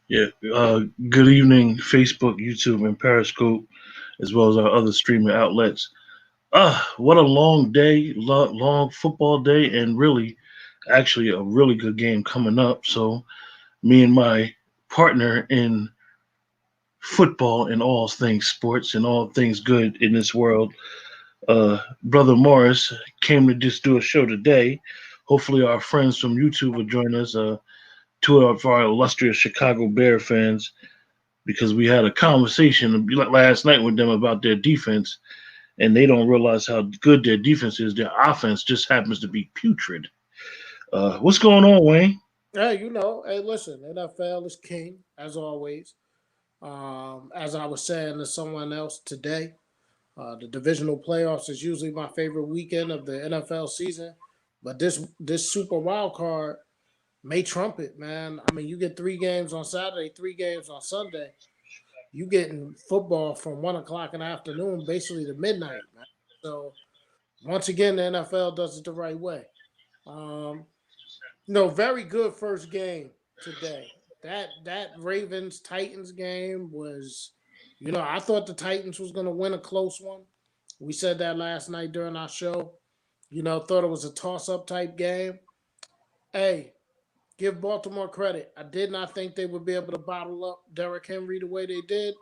Yeah. Good evening, Facebook, YouTube, and Periscope, as well as our other streaming outlets. What a long day, long football day, and really, actually, a really good game coming up. So, me and my partner in football and all things sports and all things good in this world, Brother Morris, came to just do a show today. Hopefully, our friends from YouTube will join us. Two of our illustrious Chicago Bear fans because we had a conversation last night with them about their defense, and they don't realize how good their defense is. Their offense just happens to be putrid. What's going on, Wayne? Hey, hey, listen, NFL is king as always. As I was saying to someone else today, the divisional playoffs is usually my favorite weekend of the NFL season, but this Super Wild Card may trump it, man. I mean, you get 3 games on Saturday, 3 games on Sunday. You getting football from 1 o'clock in the afternoon, basically to midnight, man. So once again, the NFL does it the right way. Um, very good first game today. That Ravens Titans game was, I thought the Titans was going to win a close one. We said that last night during our show. Thought it was a toss up type game. Hey, give Baltimore credit. I did not think they would be able to bottle up Derrick Henry the way they did.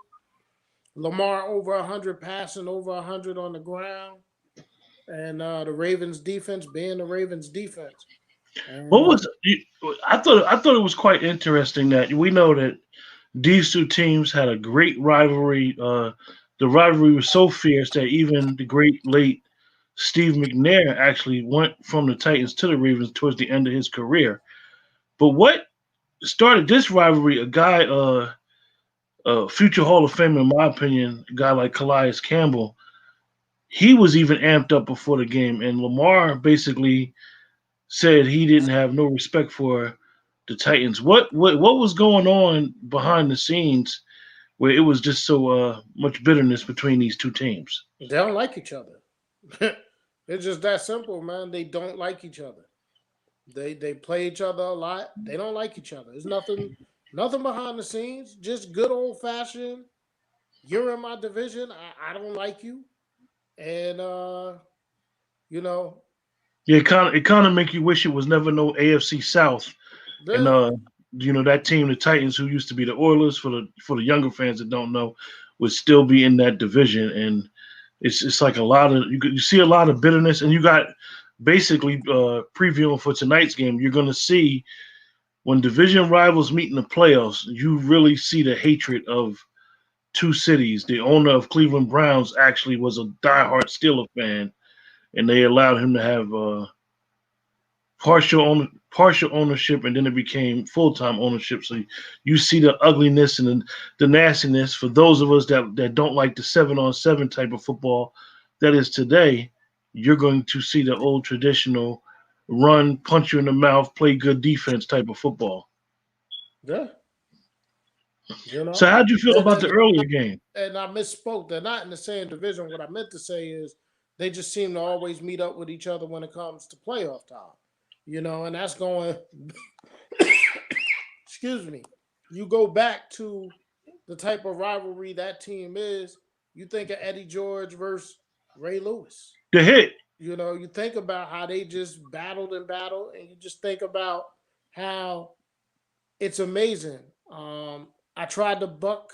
Lamar over 100 passing, over 100 on the ground, and the Ravens defense being the Ravens defense. And What was I thought it was quite interesting that we know that these two teams had a great rivalry. The rivalry was so fierce that even the great late Steve McNair actually went from the Titans to the Ravens towards the end of his career. But what started this rivalry? A future Hall of Fame, in my opinion, a guy like Calais Campbell, he was even amped up before the game, and Lamar basically said he didn't have no respect for the Titans. What was going on behind the scenes where it was just so much bitterness between these two teams? they don't like each other. It's just that simple, man. They don't like each other. They play each other a lot. They don't like each other. There's nothing behind the scenes. Just good old fashioned. You're in my division. I don't like you, and you know, Yeah, it kind of make you wish it was never no AFC South, and yeah, that team, the Titans, who used to be the Oilers, for the younger fans that don't know, would still be in that division, and it's like a lot of you see a lot of bitterness, and you got basically previewing for tonight's game. You're going to see when division rivals meet in the playoffs, you really see the hatred of two cities. The owner of Cleveland Browns actually was a diehard Steeler fan, and they allowed him to have partial ownership, and then it became full time ownership. So you see the ugliness and the nastiness for those of us that don't like the 7-on-7 type of football that is today. You're going to see the old traditional run, punch you in the mouth, play good defense type of football. yeah. So how'd you feel And, about the and, earlier game? and I misspoke. They're not in the same division. What I meant to say is they just seem to always meet up with each other when it comes to playoff time. And that's going. Excuse me. You go back to the type of rivalry that team is. You think of Eddie George versus Ray Lewis. The hit. You think about how they just battled and battled, and you just think about how it's amazing. I tried to buck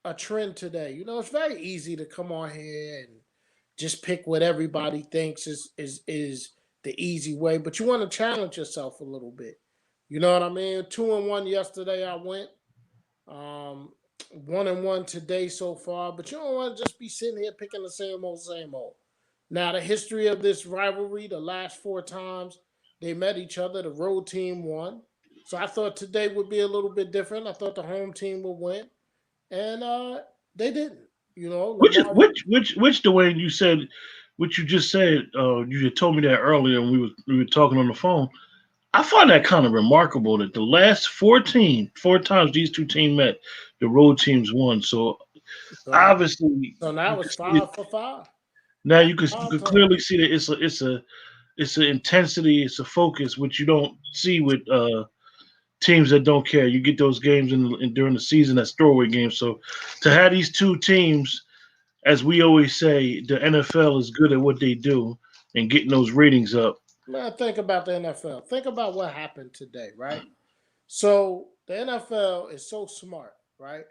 a trend today. It's very easy to come on here and just pick what everybody thinks is the easy way, but you want to challenge yourself a little bit. You know what I mean? 2-1 yesterday. I went 1-1 today so far, but you don't want to just be sitting here picking the same old, same old. Now, the history of this rivalry, the last 4 times they met each other, the road team won. So I thought today would be a little bit different. I thought the home team would win, and they didn't. Which Lamar. which Dwayne, you said what you just said. You had told me that earlier, and we were talking on the phone. I find that kind of remarkable that the last 4 times these two teams met, the road teams won. So So now, obviously, so you now can it's see it, 5 for 5. now. Five You five could time. clearly see that it's an intensity, it's a focus, which you don't see with teams that don't care. You get those games during the season as throwaway games. So to have these two teams, as we always say, the NFL is good at what they do and getting those ratings up. Man, think about the NFL. Think about what happened today, right? So the NFL is so smart, right?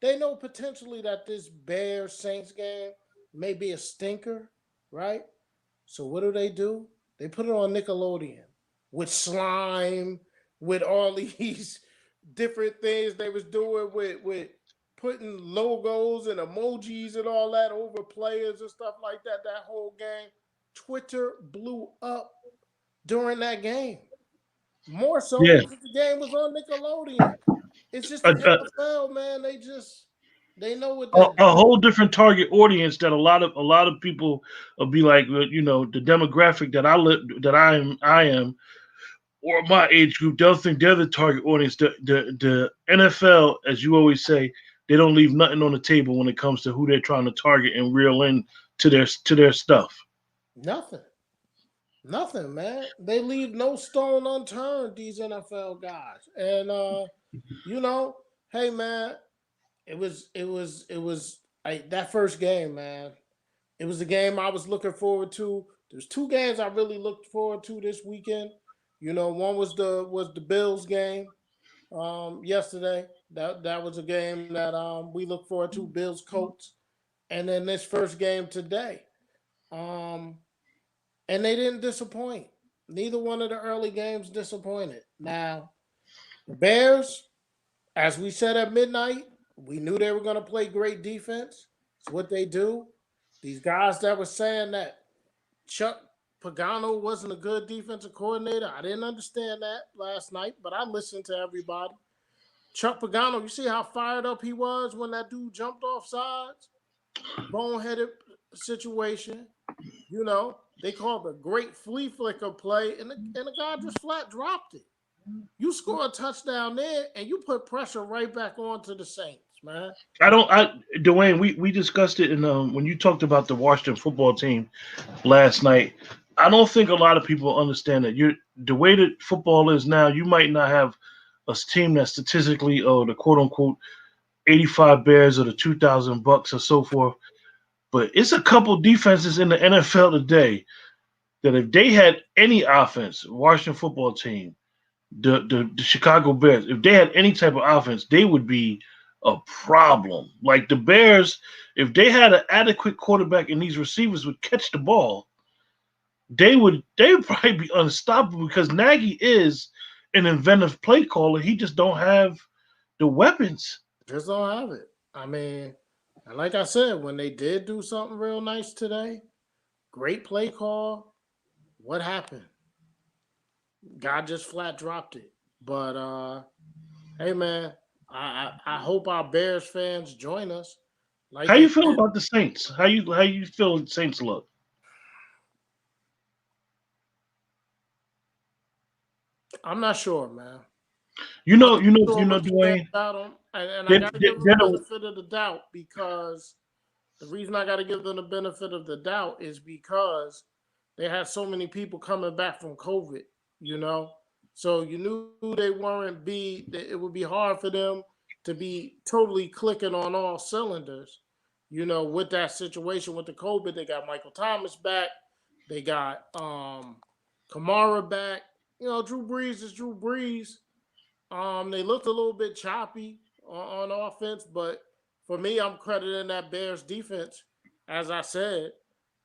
They know potentially that this Bears Saints game may be a stinker, right? So what do? They put it on Nickelodeon with slime, with all these different things they was doing with putting logos and emojis and all that over players and stuff like that. That whole game, Twitter blew up during that game. More so Yeah, because the game was on Nickelodeon. It's just a, the a, NFL, man. They know what a, they're a doing. whole different target audience that a lot of people will be like, the demographic that I am, or my age group, they'll think they're the target audience. The NFL, as you always say, they don't leave nothing on the table when it comes to who they're trying to target and reel in to their stuff. Nothing. Nothing, man. They leave no stone unturned, these NFL guys. And you know, hey man, it was that first game, man. It was the game I was looking forward to. There's two games I really looked forward to this weekend. One was the Bills game yesterday. That was a game that we look forward to, Bills Colts. And then this first game today. Um and they didn't disappoint. Neither one of the early games disappointed. Now, the Bears, as we said at midnight, we knew they were going to play great defense. It's what they do. These guys that were saying that Chuck Pagano wasn't a good defensive coordinator, I didn't understand that last night, but I listened to everybody. Chuck Pagano, you see how fired up he was when that dude jumped off sides? Boneheaded situation. They called a great flea flicker play, and the guy just flat dropped it. You score a touchdown there, and you put pressure right back onto the Saints, man. I don't. Dwayne, we discussed it in when you talked about the Washington football team last night. I don't think a lot of people understand that the way that football is now. You might not have a team that statistically, the quote unquote 85 Bears or the 2,000 Bucks or so forth. But it's a couple defenses in the NFL today that if they had any offense, Washington football team, the Chicago Bears, if they had any type of offense, they would be a problem. Like the Bears, if they had an adequate quarterback and these receivers would catch the ball, they would probably be unstoppable because Nagy is an inventive play caller. He just don't have the weapons. Just don't have it. I mean, and like I said, when they did do something real nice today, great play call. What happened? God just flat dropped it. But hey, man, I hope our Bears fans join us like How you they feel did. about the Saints? How you feel the Saints look? I'm not sure, man. You I'm know, not you know, sure you know, what to say Dwayne. about them, and I They're, got to they're, give them they're the the, benefit of the doubt because the reason I got to give them the benefit of the doubt is because they had so many people coming back from COVID, you know. So you knew they weren't be. It would be hard for them to be totally clicking on all cylinders, with that situation with the COVID. They got Michael Thomas back. They got Kamara back. Drew Brees is Drew Brees. They looked a little bit choppy on offense, but for me, I'm crediting that Bears defense, as I said.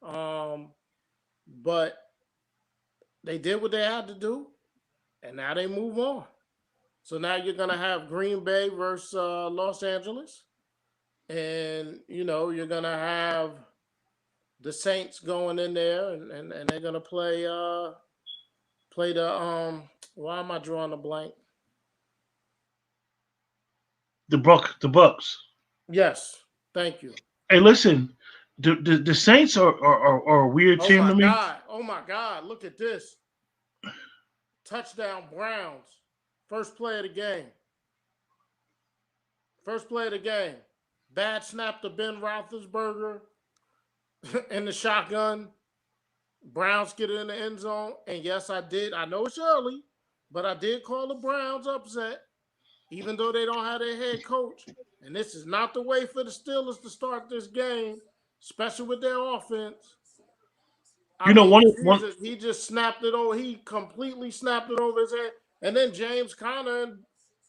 Um, but they did what they had to do, and now they move on. So now you're gonna have Green Bay versus Los Angeles, and you're gonna have the Saints going in there, and they're gonna play the Why am I drawing a blank? the Bucks. Yes, thank you. Hey, listen, the Saints are a weird Oh team my to me. God. Oh my God. Look at this. Touchdown Browns. First play of the game. First play of the game. Bad snap to Ben Roethlisberger in the shotgun. Browns get it in the end zone. And yes, I did. I know it's early, but I did call the Browns upset, even though they don't have their head coach. And this is not the way for the Steelers to start this game, especially with their offense. I You know, mean, one Jesus, he just snapped it over. He completely snapped it over his head. And then James Conner and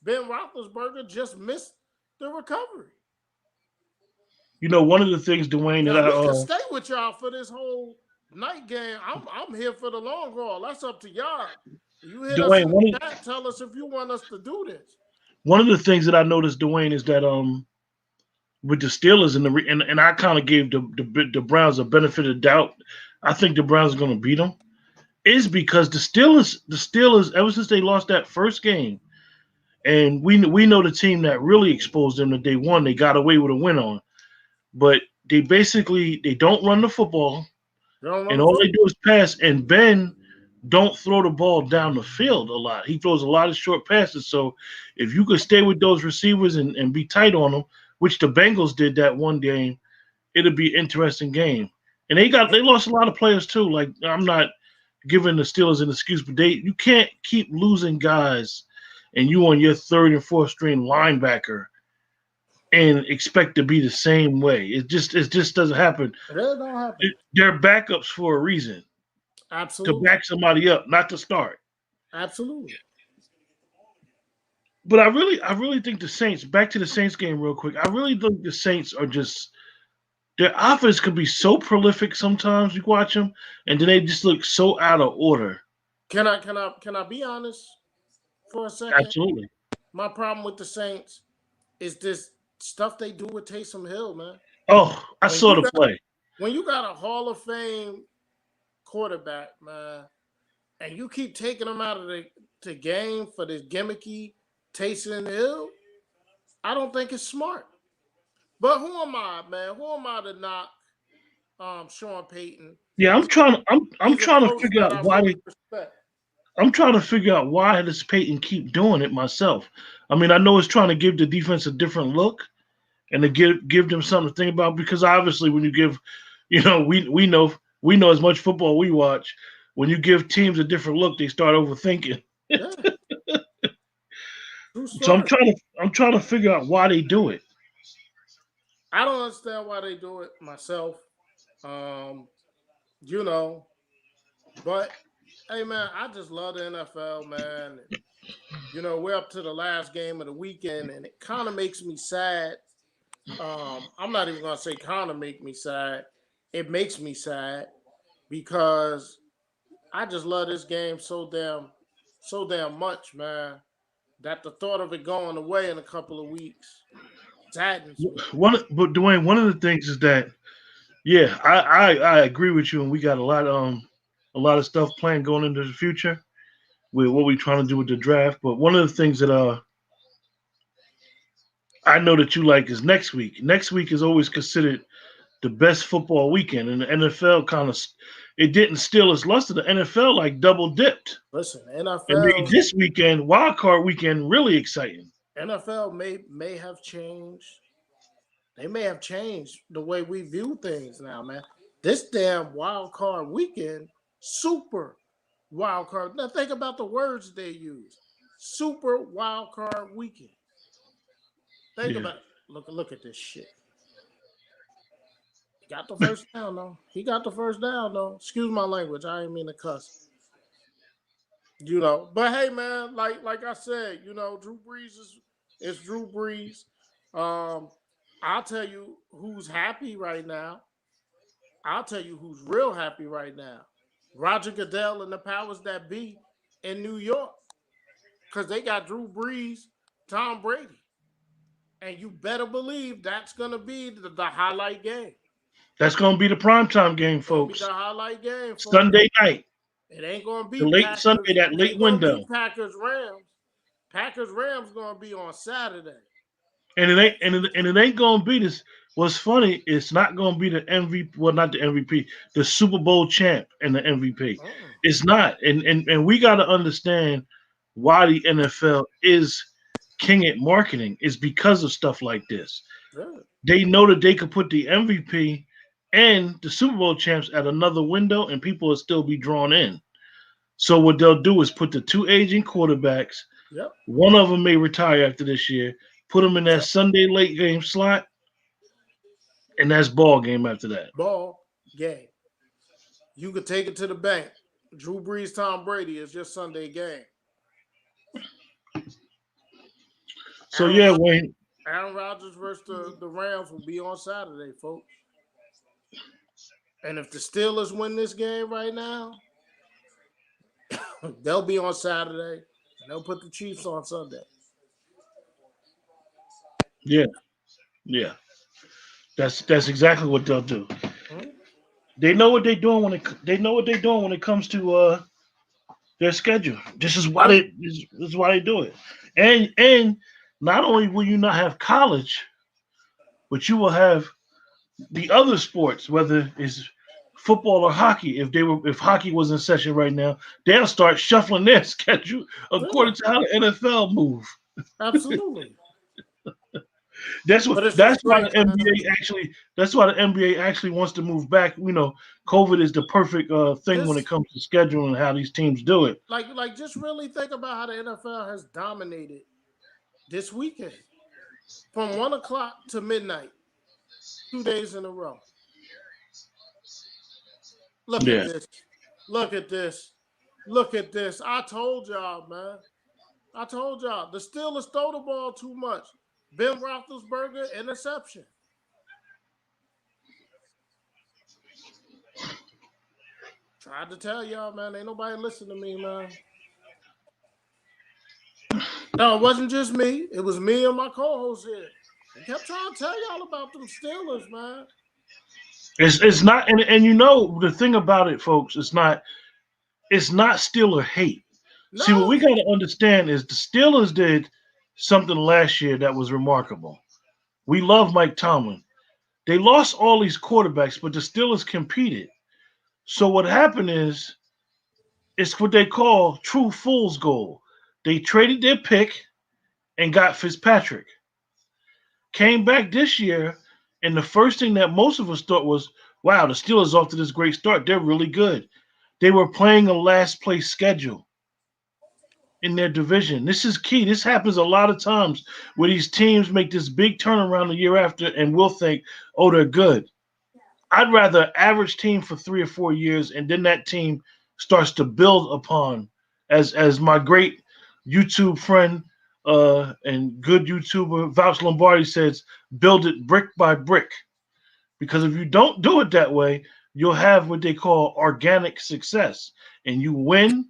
Ben Roethlisberger just missed the recovery. one of the things, Dwayne, that Now I we can stay with y'all for this whole night game. I'm here for the long haul. That's up to y'all. You hit us Dwayne, in the chat. Tell us if you want us to do this. one of the things that I noticed, Dwayne, is that with the Steelers and I kind of gave the Browns a benefit of doubt. I think the Browns are going to beat them. Is because the Steelers ever since they lost that first game, and we know the team that really exposed them that they won. They got away with a win on, but they don't run the football, and all they do is pass. And Ben don't throw the ball down the field a lot. He throws a lot of short passes. So if you could stay with those receivers and be tight on them, which the Bengals did that one game, it'll be an interesting game. And they lost a lot of players too. Like, I'm not giving the Steelers an excuse, but you can't keep losing guys and you on your third and fourth string linebacker and expect to be the same way. It just doesn't happen. It don't happen. They're backups for a reason. Absolutely. To back somebody up, not to start. Absolutely. But I really think the Saints, back to the Saints game real quick, I really think the Saints are just, their offense could be so prolific sometimes you watch them, and then they just look so out of order. Can I be honest for a second? Absolutely. My problem with the Saints is this stuff they do with Taysom Hill, man. Oh, I saw the play. When you got a Hall of Fame quarterback, man, and you keep taking him out of the game for this gimmicky Taysom Hill, I don't think it's smart. But who am I, man? Who am I to knock Sean Payton? Yeah, I'm trying to figure out why I'm trying to figure out why does Payton keep doing it myself. I mean, I know it's trying to give the defense a different look and to give them something to think about, because obviously when you give, we know as much football we watch. When you give teams a different look, they start overthinking. Yeah. So I'm trying to figure out why they do it. I don't understand why they do it myself. But hey, man, I just love the NFL, man. We're up to the last game of the weekend, and it kind of makes me sad. I'm not even gonna say kind of make me sad. It makes me sad because I just love this game so damn much, man, that the thought of it going away in a couple of weeks saddens me. But Dwayne, one of the things is that, yeah, I agree with you, and we got a lot of stuff planned going into the future with what we're trying to do with the draft. But one of the things that I know that you like is next week. Next week is always considered the best football weekend, and the NFL it didn't steal its luster. The NFL like double dipped. Listen, NFL and made this weekend, wild card weekend, really exciting. NFL may have changed. They may have changed the way we view things now, man. This damn wild card weekend, super wild card. Now think about the words they use. Super wild card weekend. Think about it. Look at this shit. He got the first down though. Excuse my language. I ain't mean to cuss. But hey, man, like I said, Drew Brees is Drew Brees. I'll tell you who's happy right now. I'll tell you who's real happy right now. Roger Goodell and the powers that be in New York, because they got Drew Brees, Tom Brady, and you better believe that's gonna be the highlight game. That's gonna be the primetime game, folks. The highlight game, folks. Sunday night. It ain't gonna be the late Sunday, that late window. Packers Rams gonna be on Saturday. And it ain't gonna be this. What's funny, it's not gonna be the MVP. Well, not the MVP, the Super Bowl champ and the MVP. Oh. It's not. And we gotta understand why the NFL is king at marketing. Is because of stuff like this. Really? They know that they could put the MVP and the Super Bowl champs at another window, and people will still be drawn in. So what they'll do is put the two aging quarterbacks. Yep. One of them may retire after this year. Put them in that Yep. Sunday late game slot, and that's ball game after that. Ball game. You could take it to the bank. Drew Brees, Tom Brady is your Sunday game. So yeah, Wayne. Aaron Rodgers versus the Rams will be on Saturday, folks. And if the Steelers win this game right now, they'll be on Saturday. And they'll put the Chiefs on Sunday. Yeah, yeah. That's exactly what they'll do. They know what they're doing when it comes to their schedule. This is why they do it. And not only will you not have college, but you will have the other sports, whether it's football or hockey. If hockey was in session right now, they'll start shuffling their schedule according to how the NFL move. Absolutely. That's why the NBA actually wants to move back. You know, COVID is the perfect thing when it comes to scheduling and how these teams do it. Like just really think about how the NFL has dominated this weekend from 1 o'clock to midnight, 2 days in a row. Look at this. Look at this. Look at this. I told y'all, man. I told y'all. The Steelers throw the ball too much. Ben Roethlisberger, interception. Tried to tell y'all, man. Ain't nobody listen to me, man. No, it wasn't just me. It was me and my co-host here. I kept trying to tell y'all about them Steelers, man. It's not, and you know the thing about it, folks. It's not Steeler hate. No. See, what we got to understand is the Steelers did something last year that was remarkable. We love Mike Tomlin. They lost all these quarterbacks, but the Steelers competed. So what happened is, it's what they call true fool's gold. They traded their pick and got Fitzpatrick. Came back this year, and the first thing that most of us thought was, wow, the Steelers off to this great start. They're really good. They were playing a last place schedule in their division. This is key. This happens a lot of times where these teams make this big turnaround the year after and we'll think, oh, they're good. I'd rather average team for 3 or 4 years and then that team starts to build upon, as my great YouTube friend and good YouTuber Vouch Lombardi says, build it brick by brick. Because if you don't do it that way, you'll have what they call organic success. And you win,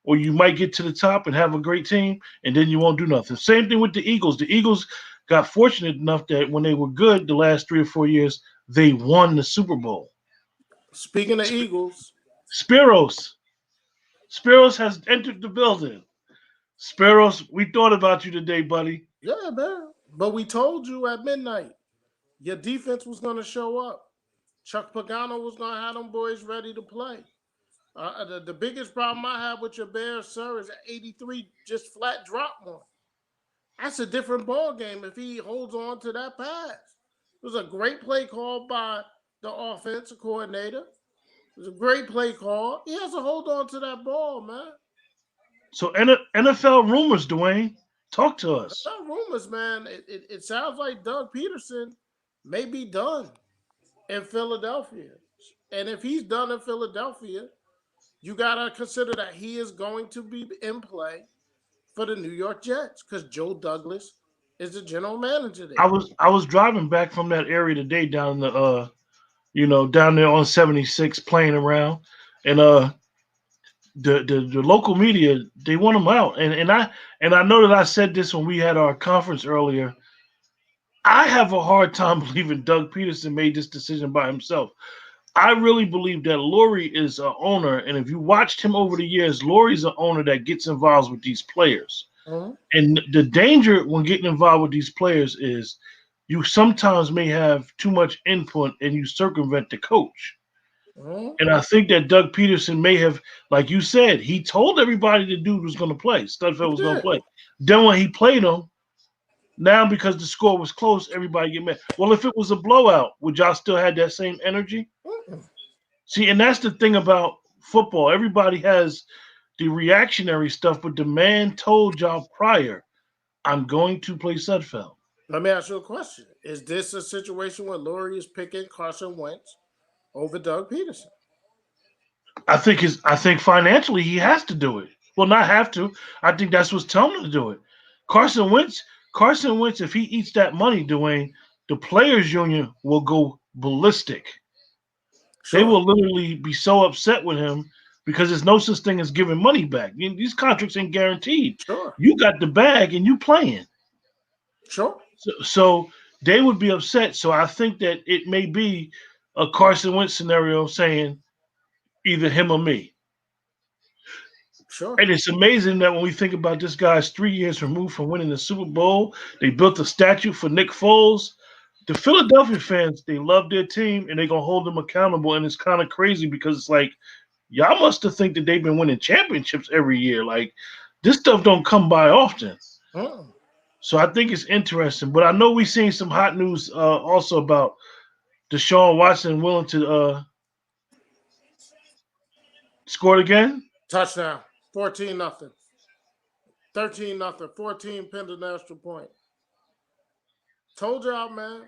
or you might get to the top and have a great team, and then you won't do nothing. Same thing with the Eagles. The Eagles got fortunate enough that when they were good the last 3 or 4 years, they won the Super Bowl. Speaking of Eagles. Spiros has entered the building. Spiros, we thought about you today, buddy. Yeah, man. But we told you at midnight, your defense was going to show up. Chuck Pagano was going to have them boys ready to play. The biggest problem I have with your Bears, sir, is 83 just flat drop one. That's a different ball game if he holds on to that pass. It was a great play call by the offensive coordinator. It was a great play call. He has to hold on to that ball, man. So NFL rumors, Dwayne, talk to us. NFL rumors, man. It sounds like Doug Peterson may be done in Philadelphia. And if he's done in Philadelphia, you got to consider that he is going to be in play for the New York Jets because Joe Douglas is the general manager there. I was driving back from that area today down the down there on 76 playing around, and the local media, they want him out, and I know that I said this when we had our conference earlier. I have a hard time believing Doug Peterson made this decision by himself. I really believe that Lurie is an owner, and if you watched him over the years, Lurie's an owner that gets involved with these players. Mm-hmm. And the danger when getting involved with these players is you sometimes may have too much input and you circumvent the coach. Mm-hmm. And I think that Doug Peterson may have, like you said, he told everybody the dude was going to play. Studfeld was going to play. Then when he played him, now because the score was close, everybody get mad. Well, if it was a blowout, would y'all still have that same energy? Mm-hmm. See, and that's the thing about football. Everybody has the reactionary stuff, but the man told y'all prior, I'm going to play Sudfeld. Let me ask you a question. Is this a situation where Lurie is picking Carson Wentz over Doug Peterson? I think financially he has to do it. Well, not have to. I think that's what's telling him to do it. Carson Wentz, Carson Wentz, if he eats that money, Dwayne, the players union will go ballistic. They Sure. will literally be so upset with him because there's no such thing as giving money back. These contracts ain't guaranteed. Sure. You got the bag and you playing. Sure. So they would be upset. So I think that it may be a Carson Wentz scenario saying either him or me. Sure. And it's amazing that when we think about this guy's 3 years removed from winning the Super Bowl, they built a statue for Nick Foles. The Philadelphia fans, they love their team and they're going to hold them accountable. And it's kind of crazy because it's like, y'all must have think that they've been winning championships every year. Like, this stuff don't come by often. Mm. So I think it's interesting. But I know we've seen some hot news also about Deshaun Watson willing to score it again. Touchdown. 14-0. 13-0. 14 pinned an extra point. Told y'all, man.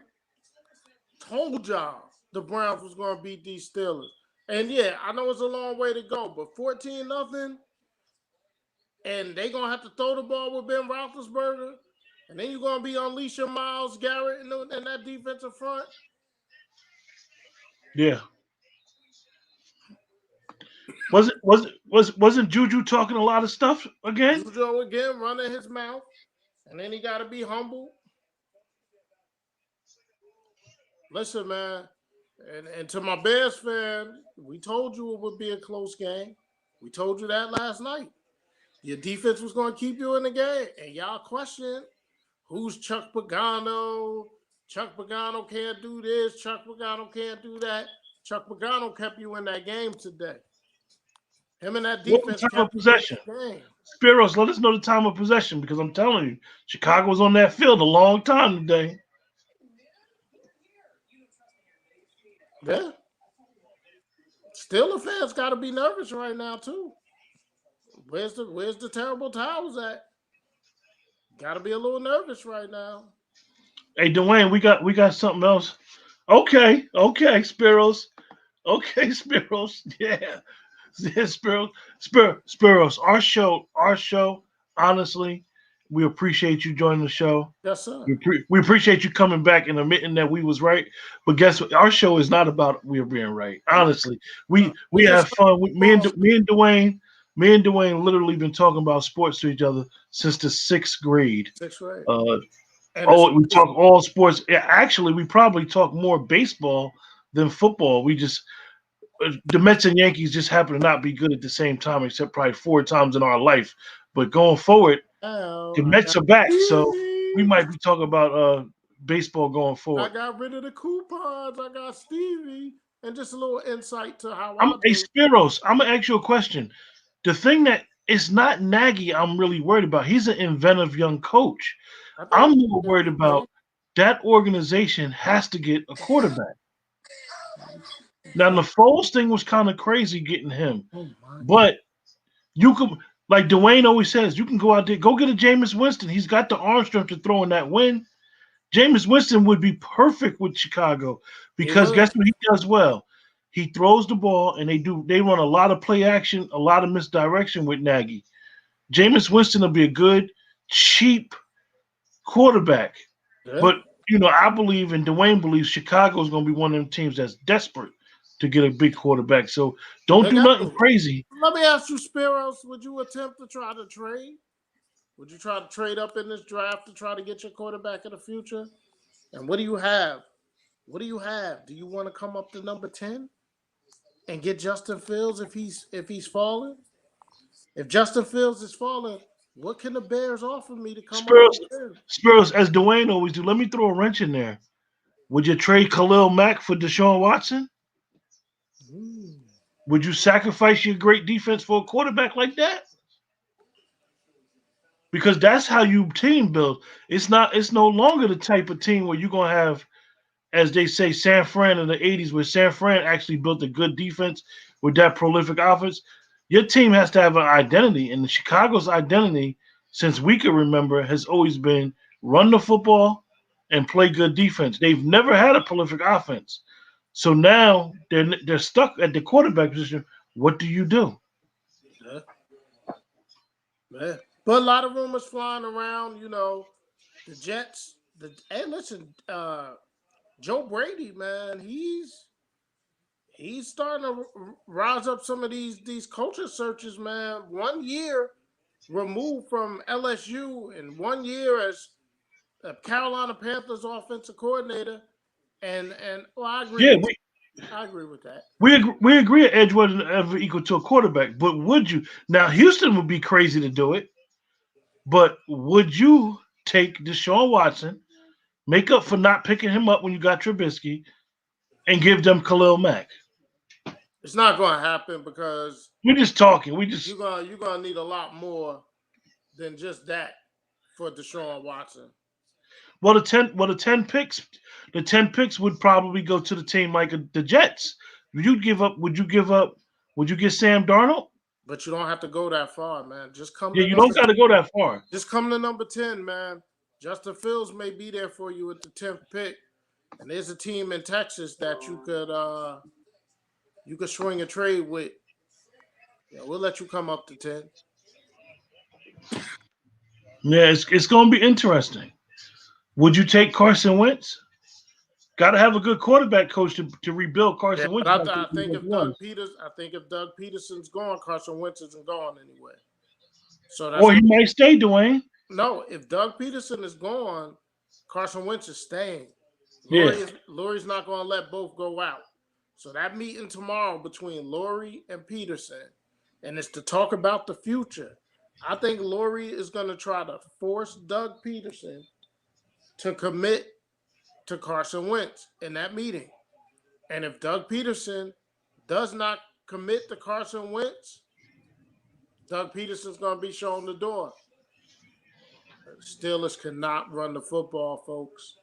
Told y'all the Browns was going to beat these Steelers. And yeah, I know it's a long way to go, but 14-0, and they going to have to throw the ball with Ben Roethlisberger, and then you're going to be unleashing Myles Garrett in that defensive front. Yeah. Wasn't Juju talking a lot of stuff again? Juju again running his mouth, and then he got to be humble. Listen, man, and to my Bears fan, we told you it would be a close game. We told you that last night. Your defense was going to keep you in the game, and y'all questioned who's Chuck Pagano. Chuck Pagano can't do this. Chuck Pagano can't do that. Chuck Pagano kept you in that game today. Him and that defense What time of kept you possession? in the game. Spiros, let us know the time of possession because I'm telling you, Chicago was on that field a long time today. Yeah. Steelers fans got to be nervous right now too. Where's the terrible towels at? Got to be a little nervous right now. Hey, Dwayne, we got something else. Okay, Spiros. Okay, Spiros. Yeah, Spiros. Our show. Honestly, we appreciate you joining the show. Yes, sir. We appreciate you coming back and admitting that we was right. But guess what? Our show is not about we being right. Honestly, we have fun. Me and Dwayne literally been talking about sports to each other since the sixth grade. Sixth grade. We talk all sports. Yeah, actually, we probably talk more baseball than football. We just the Mets and Yankees just happen to not be good at the same time, except probably 4 times in our life. But going forward, the Mets are back, so we might be talking about baseball going forward. I got rid of the coupons. I got Stevie, and just a little insight to how Hey, Spiros, I'm gonna ask you a question. The thing that it's not Nagy I'm really worried about. He's an inventive young coach. I'm more worried about that organization has to get a quarterback. Now, the Foles thing was kind of crazy getting him. But you can, like Dwayne always says, you can go out there, go get a Jameis Winston. He's got the arm strength to throw in that win. Jameis Winston would be perfect with Chicago because guess what he does well? He throws the ball and they run a lot of play action, a lot of misdirection with Nagy. Jameis Winston will be a good, cheap quarterback. Yeah. But, I believe and Dwayne believes Chicago is going to be one of them teams that's desperate to get a big quarterback. So don't do nothing crazy. Let me ask you, Spiros, would you attempt to try to trade? Would you try to trade up in this draft to try to get your quarterback in the future? And what do you have? What do you have? Do you want to come up to number 10 and get Justin Fields if he's falling? If Justin Fields is falling, what can the Bears offer me to come up? Spiros, as Dwayne always do, let me throw a wrench in there. Would you trade Khalil Mack for Deshaun Watson? Would you sacrifice your great defense for a quarterback like that? Because that's how you team build. It's no longer the type of team where you're gonna have, as they say, San Fran in the 80s, where San Fran actually built a good defense with that prolific offense, your team has to have an identity. And the Chicago's identity, since we can remember, has always been run the football and play good defense. They've never had a prolific offense. So now they're stuck at the quarterback position. What do you do? Yeah. Yeah. But a lot of rumors flying around, the Jets. Hey, listen, Joe Brady, man, he's starting to rise up some of these culture searches, man. 1 year removed from LSU and 1 year as a Carolina Panthers offensive coordinator, and well, I agree Yeah, with I agree with that. we agree an edge wasn't ever equal to a quarterback. But would you now? Houston would be crazy to do it. But would you take Deshaun Watson, make up for not picking him up when you got Trubisky, and give them Khalil Mack? It's not going to happen because We're just talking. We just you're gonna need a lot more than just that for Deshaun Watson. the 10 picks would probably go to the team like the Jets. Would you give up? Would you give up? Would you get Sam Darnold? But you don't have to go that far, man. Just come Yeah, to you don't number got to go that far. just come to number 10, man. Justin Fields may be there for you at the 10th pick. And there's a team in Texas that you could swing a trade with. Yeah, we'll let you come up to 10. Yeah, it's going to be interesting. Would you take Carson Wentz? Got to have a good quarterback coach to rebuild Yeah, Carson Wentz. but I think if Doug Peterson's gone, Carson Wentz isn't gone anyway. So that's Or he might stay, Dwayne. no. If Doug Peterson is gone, Carson Wentz is staying. Yeah. Lurie's not going to let both go out. So that meeting tomorrow between Lurie and Peterson, and it's to talk about the future. I think Lurie is going to try to force Doug Peterson to commit to Carson Wentz in that meeting. And if Doug Peterson does not commit to Carson Wentz, Doug Peterson's going to be shown the door. Steelers cannot run the football, folks.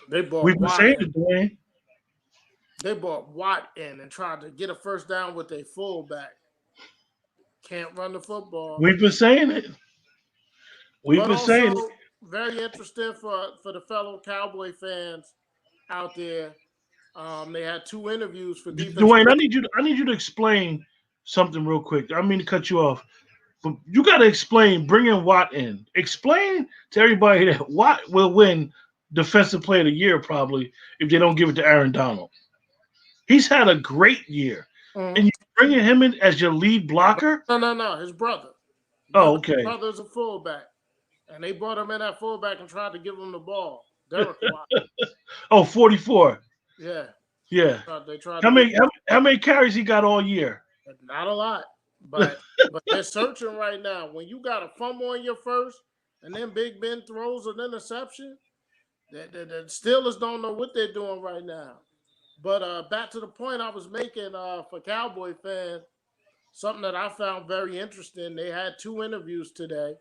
They bought We've been Watt saying in. it, Dwayne. They bought Watt in and tried to get a first down with a fullback. Can't run the football. We've been saying it. We've But been saying it. also very interesting for the fellow Cowboy fans out there. They had 2 interviews for defense. Dwayne, I need you to explain something real quick. I mean to cut you off, but you got to explain bringing Watt in. Explain to everybody that Watt will win Defensive Player of the Year probably if they don't give it to Aaron Donald. He's had a great year, and you're bringing him in as your lead blocker. No, his brother. Oh, okay. His brother's a fullback, and they brought him in at fullback and tried to give him the ball. Derek Watt. Oh, 44. Yeah. Yeah. They tried. How many carries he got all year? Not a lot, but they're searching right now. When you got a fumble on your first, and then Big Ben throws an interception, the Steelers don't know what they're doing right now. But back to the point I was making for Cowboy fans, something that I found very interesting. They had 2 interviews today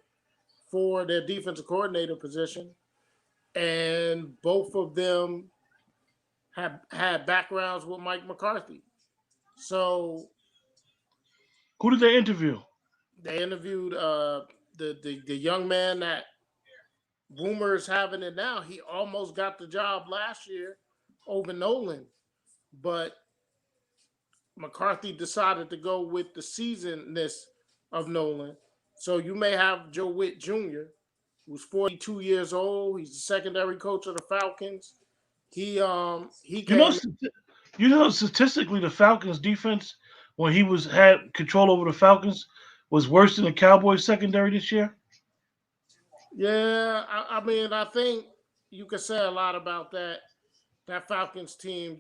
for their defensive coordinator position, and both of them have had backgrounds with Mike McCarthy. So who did they interview? They interviewed the young man that rumors having it now. He almost got the job last year over Nolan, but McCarthy decided to go with the seasonedness of Nolan. So you may have Joe Witt Jr., who's 42 years old. He's the secondary coach of the Falcons. He came. Statistically, the Falcons' defense when he had control over the Falcons was worse than the Cowboys' secondary this year. Yeah, I mean, I think you could say a lot about that. That Falcons team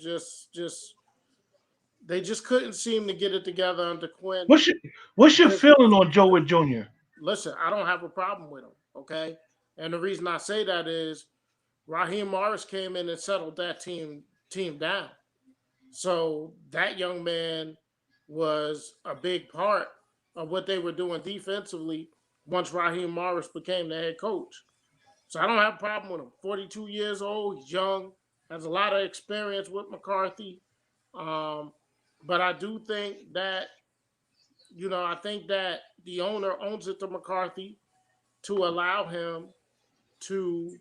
they just couldn't seem to get it together under Quinn. What's your feeling on Joe Witt Jr.? Listen, I don't have a problem with him, okay? And the reason I say that is Raheem Morris came in and settled that team down. So that young man was a big part of what they were doing defensively once Raheem Morris became the head coach. So I don't have a problem with him. 42 years old, he's young. has a lot of experience with McCarthy. But I do think that, I think that the owner owns it to McCarthy to allow him to.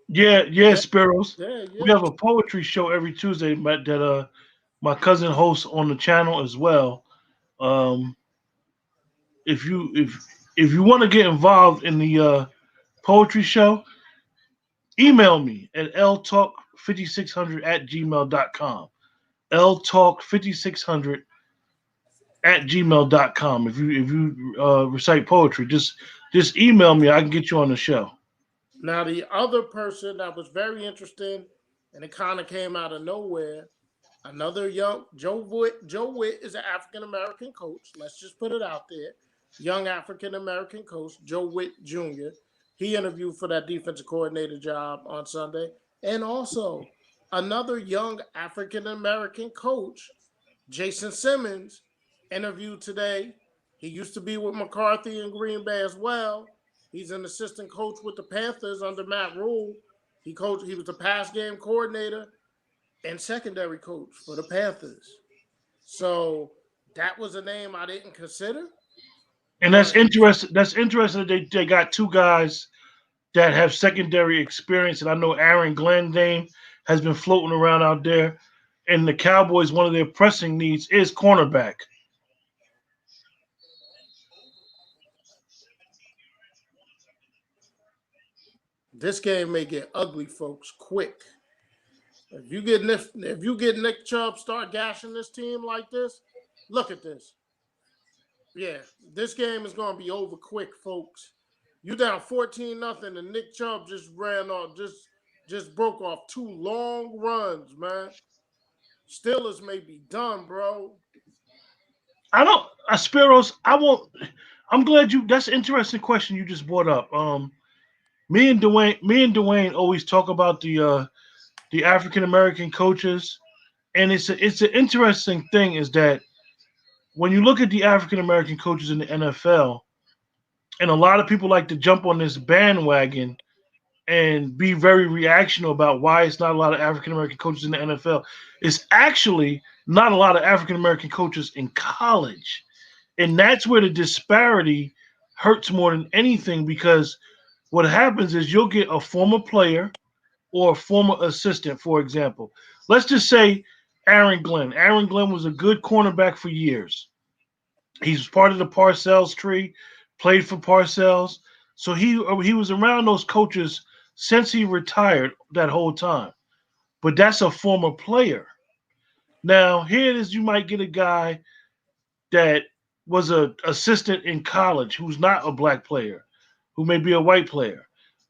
Yeah, Yeah, Sparrows. yeah, We yeah. have a poetry show every Tuesday that my cousin hosts on the channel as well. Um, if you want to get involved in the poetry show, email me at ltalk5600 at gmail.com. ltalk5600 at gmail.com. If you recite poetry, just email me. I can get you on the show. Now, the other person that was very interesting, and it kind of came out of nowhere, another young Joe Witt. Joe Witt is an African American coach. Let's just put it out there. Young African American coach, Joe Witt Jr. He interviewed for that defensive coordinator job on Sunday. And also another young African American coach, Jason Simmons, interviewed today. He used to be with McCarthy in Green Bay as well. He's an assistant coach with the Panthers under Matt Rule. He was the pass game coordinator and secondary coach for the Panthers. So that was a name I didn't consider. And that's But interesting. That's interesting that they got two guys that have secondary experience. And I know Aaron Glenn name has been floating around out there. And the Cowboys, one of their pressing needs is cornerback. this game may get ugly, folks, quick. If you get Nick Chubb start gashing this team like this, look at this. Yeah, this game is gonna be over quick, folks. You down 14-0, and Nick Chubb just ran off, just broke off two long runs, man. Steelers may be done, bro. I don't, Spiros. I won't. I'm glad you. That's an interesting question you just brought up. Me and Dwayne always talk about the African American coaches, and it's an interesting thing is that when you look at the African American coaches in the NFL, and a lot of people like to jump on this bandwagon and be very reactionary about why it's not a lot of African American coaches in the NFL. It's actually not a lot of African American coaches in college. And that's where the disparity hurts more than anything because what happens is you'll get a former player or a former assistant, for example. Let's just say Aaron Glenn. Aaron Glenn was a good cornerback for years. He's part of the Parcells tree, played for Parcells. So he was around those coaches since he retired that whole time. But that's a former player. Now, here it is you might get a guy that was a assistant in college who's not a black player, who may be a white player,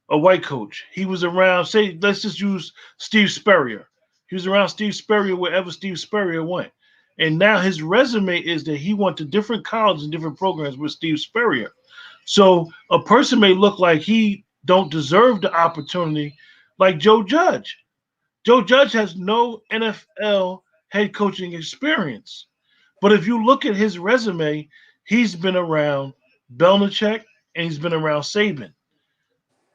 a white coach. He was around, say, let's just use Steve Spurrier. He was around Steve Spurrier wherever Steve Spurrier went. And now his resume is that he went to different colleges and different programs with Steve Spurrier. So a person may look like he don't deserve the opportunity, like Joe Judge. Joe Judge has no NFL head coaching experience. But if you look at his resume, he's been around Belichick and he's been around Saban,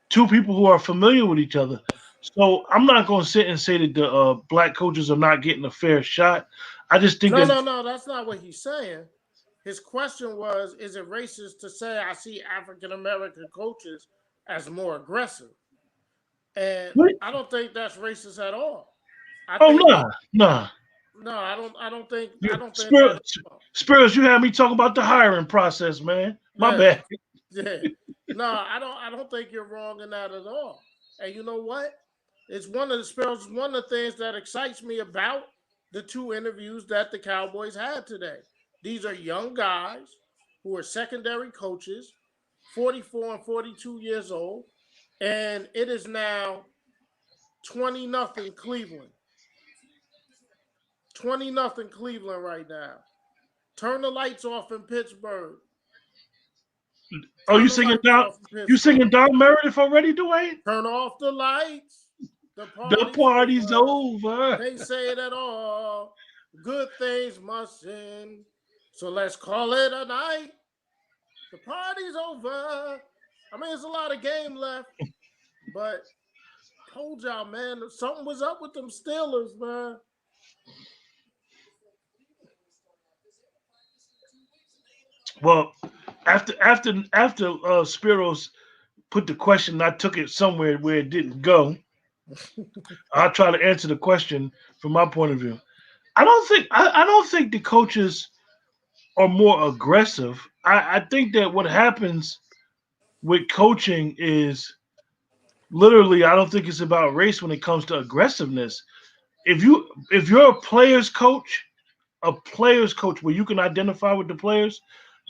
two people who are familiar with each other. So I'm not going to sit and say that the black coaches are not getting a fair shot. I just think No, that no, no, that's not what he's saying. His question was, is it racist to say I see African American coaches as more aggressive? And I don't think that's racist at all. I oh think nah. no, I don't think that Spirit, at all. Spirits, you had me talk about the hiring process, man. My Yeah, bad. yeah. No, I don't think you're wrong in that at all. And you know what? It's one of the spells, one of the things that excites me about the two interviews that the Cowboys had today. These are young guys who are secondary coaches, 44 and 42 years old, and it is now 20 nothing Cleveland. 20 nothing Cleveland right now. Turn the lights off in Pittsburgh. Oh, Turn the lights off in You singing Pittsburgh. Don Meredith already, Dwayne? Turn off the lights. The The party's party's over. over. Can't say it at all. Good things must end. So let's call it a night. The party's over. I mean, there's a lot of game left, but told y'all, man, something was up with them Steelers, man. Well, after Spiros put the question, I took it somewhere where it didn't go. I'll try to answer the question from my point of view. I don't think the coaches are more aggressive. I think that what happens with coaching is literally I don't think it's about race when it comes to aggressiveness. If you're a players coach where you can identify with the players,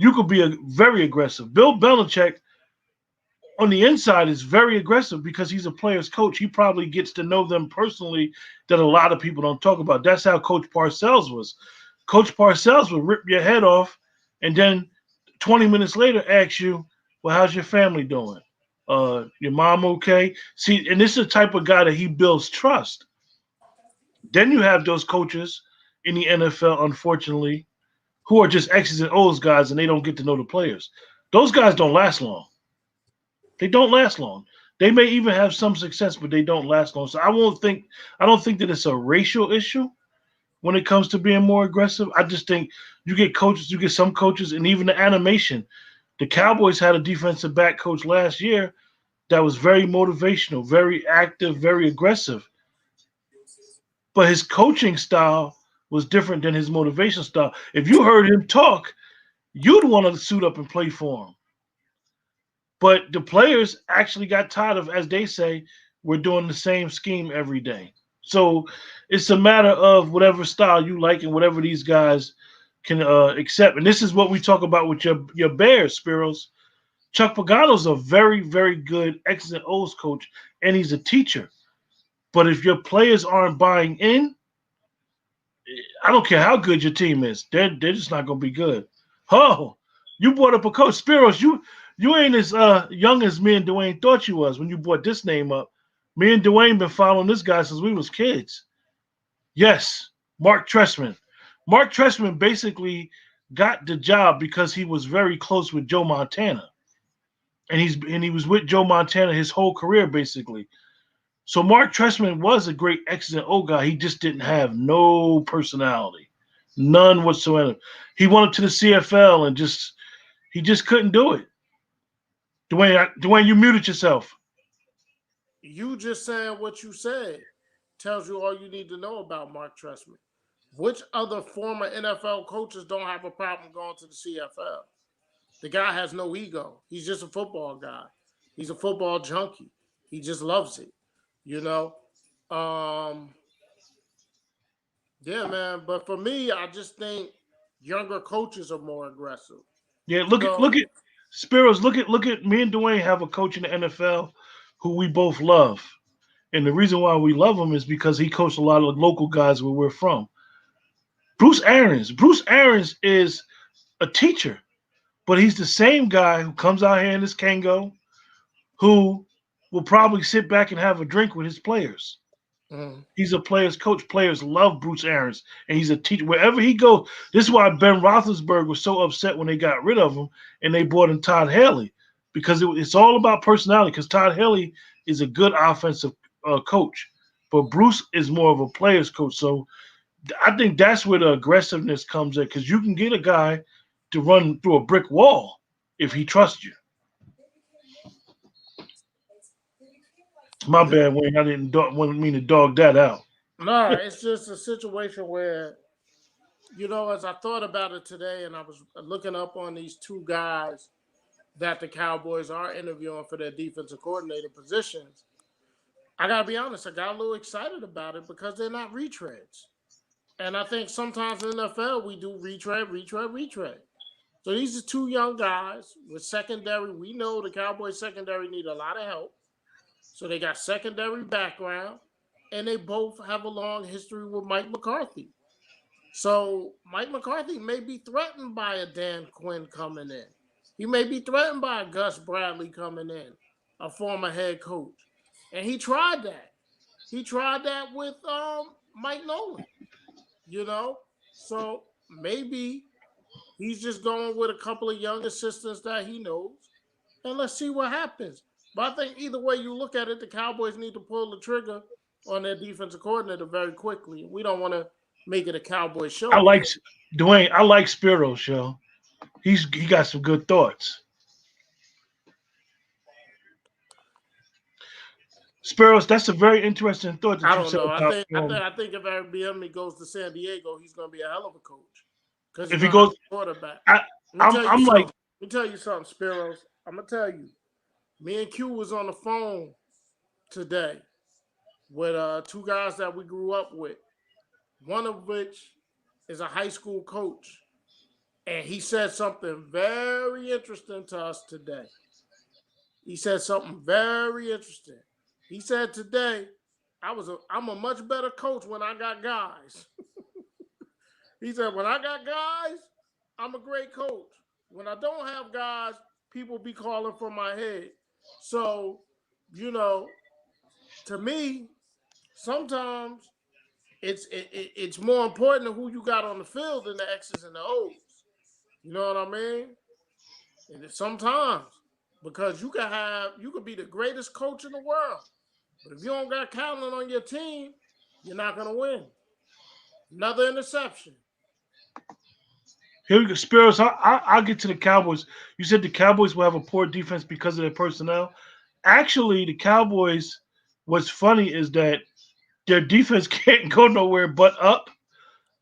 you could be very aggressive. Bill Belichick on the inside is very aggressive because he's a players coach. He probably gets to know them personally that a lot of people don't talk about. That's how Coach Parcells was. Coach Parcells would rip your head off and then 20 minutes later ask you, well, how's your family doing? Your mom okay? See, and this is the type of guy that he builds trust. Then you have those coaches in the NFL, unfortunately, who are just X's and O's guys and they don't get to know the players. Those guys don't last long. They don't last long. They may even have some success, but they don't last long. So I don't think that it's a racial issue when it comes to being more aggressive. I just think you get some coaches, and even the animation. The Cowboys had a defensive back coach last year that was very motivational, very active, very aggressive. But his coaching style was different than his motivation style. If you heard him talk, you'd want to suit up and play for him. But the players actually got tired of, as they say, we're doing the same scheme every day. So it's a matter of whatever style you like and whatever these guys can accept. And this is what we talk about with your Bears, Spiros. Chuck Pagano's a very, very good X's and O's coach, and he's a teacher. But if your players aren't buying in, I don't care how good your team is, they're just not going to be good. Oh, you brought up a coach, Spiros. You ain't as young as me and Dwayne thought you was when you brought this name up. Me and Dwayne been following this guy since we was kids. Yes, Mark Trestman. Mark Trestman basically got the job because he was very close with Joe Montana, and he was with Joe Montana his whole career basically. So Mark Trestman was a great X and O guy. He just didn't have no personality, none whatsoever. He went to the CFL and he just couldn't do it. Dwayne, you muted yourself. You just saying what you said tells you all you need to know about Mark Trestman. Which other former NFL coaches don't have a problem going to the CFL? The guy has no ego. He's just a football guy. He's a football junkie. He just loves it. You know? Um, yeah, man. But for me, I just think younger coaches are more aggressive. Yeah, You know, look at Spiros. Look at me and Dwayne have a coach in the NFL who we both love, and the reason why we love him is because he coached a lot of local guys where we're from. Bruce Arians. Bruce Arians is a teacher, but he's the same guy who comes out here in his Kango, who will probably sit back and have a drink with his players. mm, He's a player's coach. Players love Bruce Arians, and he's a teacher. Wherever he goes, this is why Ben Roethlisberger was so upset when they got rid of him and they brought in Todd Haley, because it's all about personality. Because Todd Haley is a good offensive coach, but Bruce is more of a player's coach. So I think that's where the aggressiveness comes in, because you can get a guy to run through a brick wall if he trusts you. My yeah. bad, Wayne. I didn't mean to dog that out. No, it's just a situation where, as I thought about it today and I was looking up on these two guys that the Cowboys are interviewing for their defensive coordinator positions, I got to be honest, I got a little excited about it because they're not retreads. And I think sometimes in the NFL, we do retread, retread, retread. So these are two young guys with secondary. We know the Cowboys secondary need a lot of help. So they got secondary background, and they both have a long history with Mike McCarthy. So Mike McCarthy may be threatened by a Dan Quinn coming in. He may be threatened by a Gus Bradley coming in, a former head coach. And he tried that. He tried that with Mike Nolan, you know? So maybe he's just going with a couple of young assistants that he knows. And let's see what happens. But I think either way you look at it, the Cowboys need to pull the trigger on their defensive coordinator very quickly. We don't want to make it a Cowboy I show like because Dwayne. I like Spiro's show. He got some good thoughts. Spiros, that's a very interesting thought that I you don't said know. about I think if Eric Bieniemy goes to San Diego, he's going to be a hell of a coach because he's if he going to have goes. a quarterback. I, Let me tell you I'm like, something. Let me tell you something, Spiros. I'm gonna tell you. Me and Q was on the phone today with two guys that we grew up with. One of which is a high school coach, and he said something very interesting to us today. He said something very interesting. He said today, I'm a much better coach when I got guys. He said, when I got guys, I'm a great coach. When I don't have guys, people be calling for my head. So, you know, to me, sometimes it's more important who you got on the field than the X's and the O's. You know what I mean? And sometimes because you could be the greatest coach in the world, but if you don't got talent on your team, you're not gonna win. Another interception. here we go. Spiros, I'll get to the Cowboys. You said the Cowboys will have a poor defense because of their personnel. Actually, the Cowboys, what's funny is that their defense can't go nowhere but up.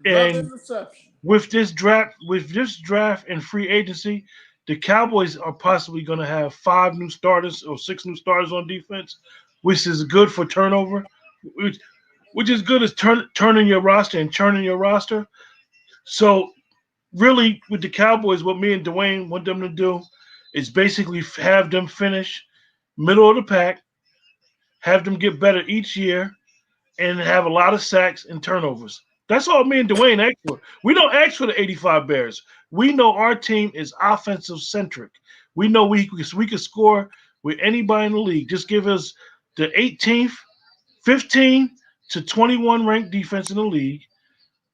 Another And interception. with this draft and free agency, the Cowboys are possibly going to have 5 new starters or 6 new starters on defense, which is good for turnover, which, which is good as turning your roster and churning your roster. So really, with the Cowboys, what me and Dwayne want them to do is basically have them finish middle of the pack, have them get better each year, and have a lot of sacks and turnovers. That's all me and Dwayne ask for. We don't ask for the 85 Bears. We know our team is offensive centric. We know we can score with anybody in the league. Just give us the 18th, 15 to 21 ranked defense in the league.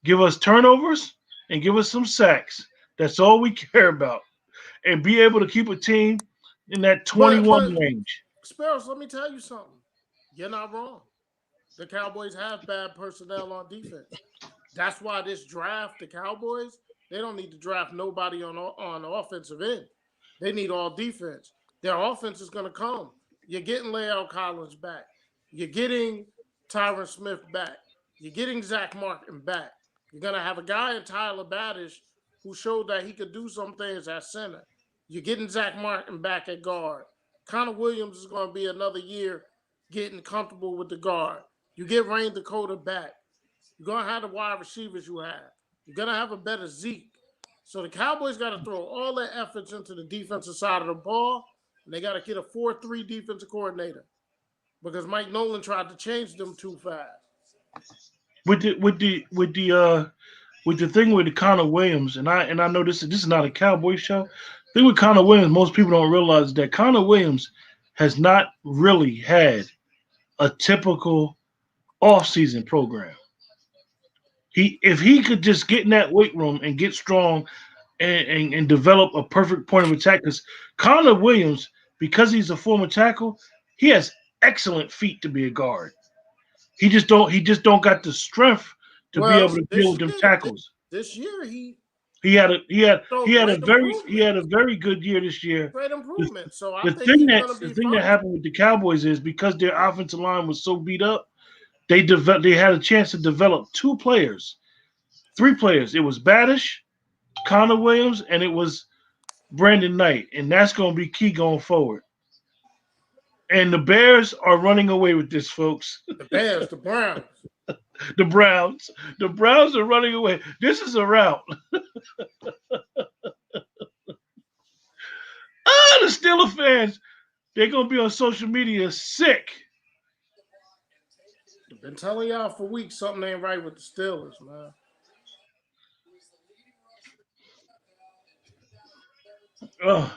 Give us turnovers and give us some sacks. That's all we care about. And be able to keep a team in that But 21 range. Sparrows, let me tell you something. You're not wrong. The Cowboys have bad personnel on defense. That's why this draft, the Cowboys, they don't need to draft nobody on the offensive end. They need all defense. Their offense is going to come. You're getting Lael Collins back. You're getting Tyron Smith back. You're getting Zach Martin back. You're going to have a guy in Tyler Badish who showed that he could do some things at center. You're getting Zach Martin back at guard. Connor Williams is going to be another year getting comfortable with the guard. You get Rain Dakota back. You're going to have the wide receivers you have. You're going to have a better Zeke. So the Cowboys got to throw all their efforts into the defensive side of the ball, and they got to get a 4-3 defensive coordinator because Mike Nolan tried to change them too fast. With the thing with the Connor Williams, and I know this is not a Cowboy show. The thing with Connor Williams, most people don't realize that Connor Williams has not really had a typical offseason program. If he could just get in that weight room and get strong and develop a perfect point of attack, because Connor Williams, because he's a former tackle, he has excellent feet to be a guard. He just don't got the strength to be able Well, to deal with them tackles. this year he He had a he had he showed had a great very he improvement. had a very good year this year. Great The, improvement. So I the think thing he's that going to the be thing that fine. happened with the Cowboys is because their offensive line was so beat up, they had a chance to develop 2 players, 3 players. It was Badish, Connor Williams, and it was Brandon Knight, and that's going to be key going forward. And the Bears are running away with this, folks. The Bears, the Browns. The Browns, the Browns are running away. This is a rout. The Steeler fans, they're gonna be on social media sick. I've been telling y'all for weeks something ain't right with the Steelers, man. Ugh.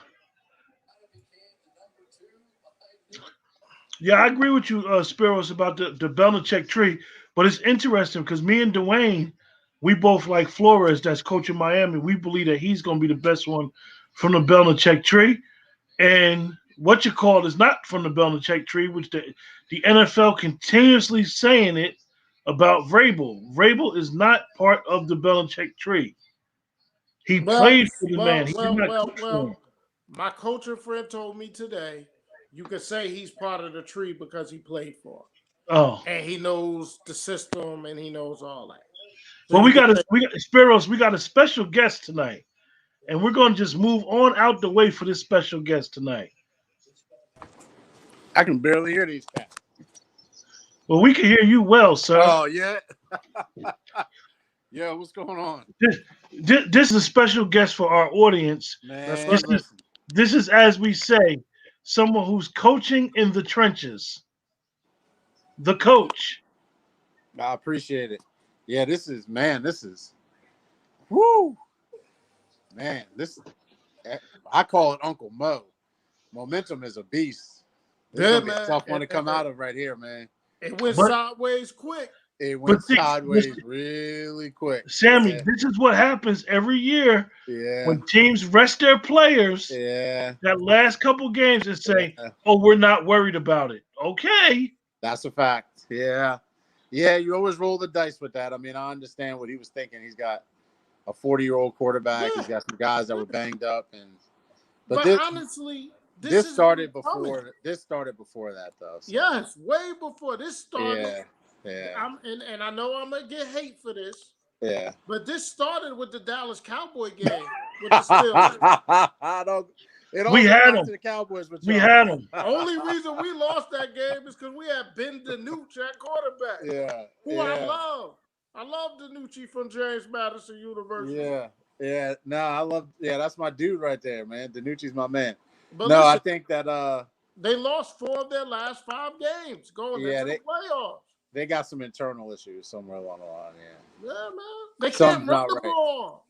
Yeah, I agree with you, Spiros, about the Belichick tree. But it's interesting because me and Dwayne, we both like Flores, that's coaching Miami. We believe that he's going to be the best one from the Belichick tree. And what you call is not from the Belichick tree, which the NFL continuously saying it about Vrabel. Vrabel is not part of the Belichick tree. He Well, played for the man. well, He did well, not well, coach for him. well. My coaching friend told me today, you could say he's part of the tree because he played for Oh, it. And he knows the system and he knows all that. So well, you could say, we got Spiros. We got a special guest tonight, and we're going to just move on out the way for this special guest tonight. I can barely hear these cats. Well, we can hear you well, sir. Oh, yeah. Yeah, what's going on? This is a special guest for our audience. Man, That's right. This is, as we say, someone who's coaching in the trenches. The coach. I appreciate it. Yeah, this is, whoo. Man, I call it Uncle Mo. Momentum is a beast. It's Yeah, going to be a man. tough one to come out of right here, man. It went But- sideways quick. It went see, sideways really quick. Sammy, this is what happens every year Yeah. when teams rest their players Yeah. that last couple games and say, Yeah. oh, we're not worried about it. Okay. That's a fact. Yeah. Yeah, you always roll the dice with that. I mean, I understand what he was thinking. He's got a 40-year-old quarterback. Yeah. He's got some guys that were banged up, But this honestly, this started is coming. before. This started before that, though. So. Yes, way before this started. Yeah. Yeah. And I know I'm gonna get hate for this, Yeah. but this started with the Dallas Cowboy game with the Steelers. We had them. To the Cowboys with We y'all. had them. The only reason we lost that game is because we had Ben DiNucci at quarterback, Yeah. who I love. I love DiNucci from James Madison University. Yeah. Yeah. No, I love. Yeah, that's my dude right there, man. DiNucci's my man. But no, I listen, think that they lost 4 of their last 5 games going into the playoffs. they got some internal issues somewhere along the line. Yeah. Yeah, man. They Something's can't run not the right. ball.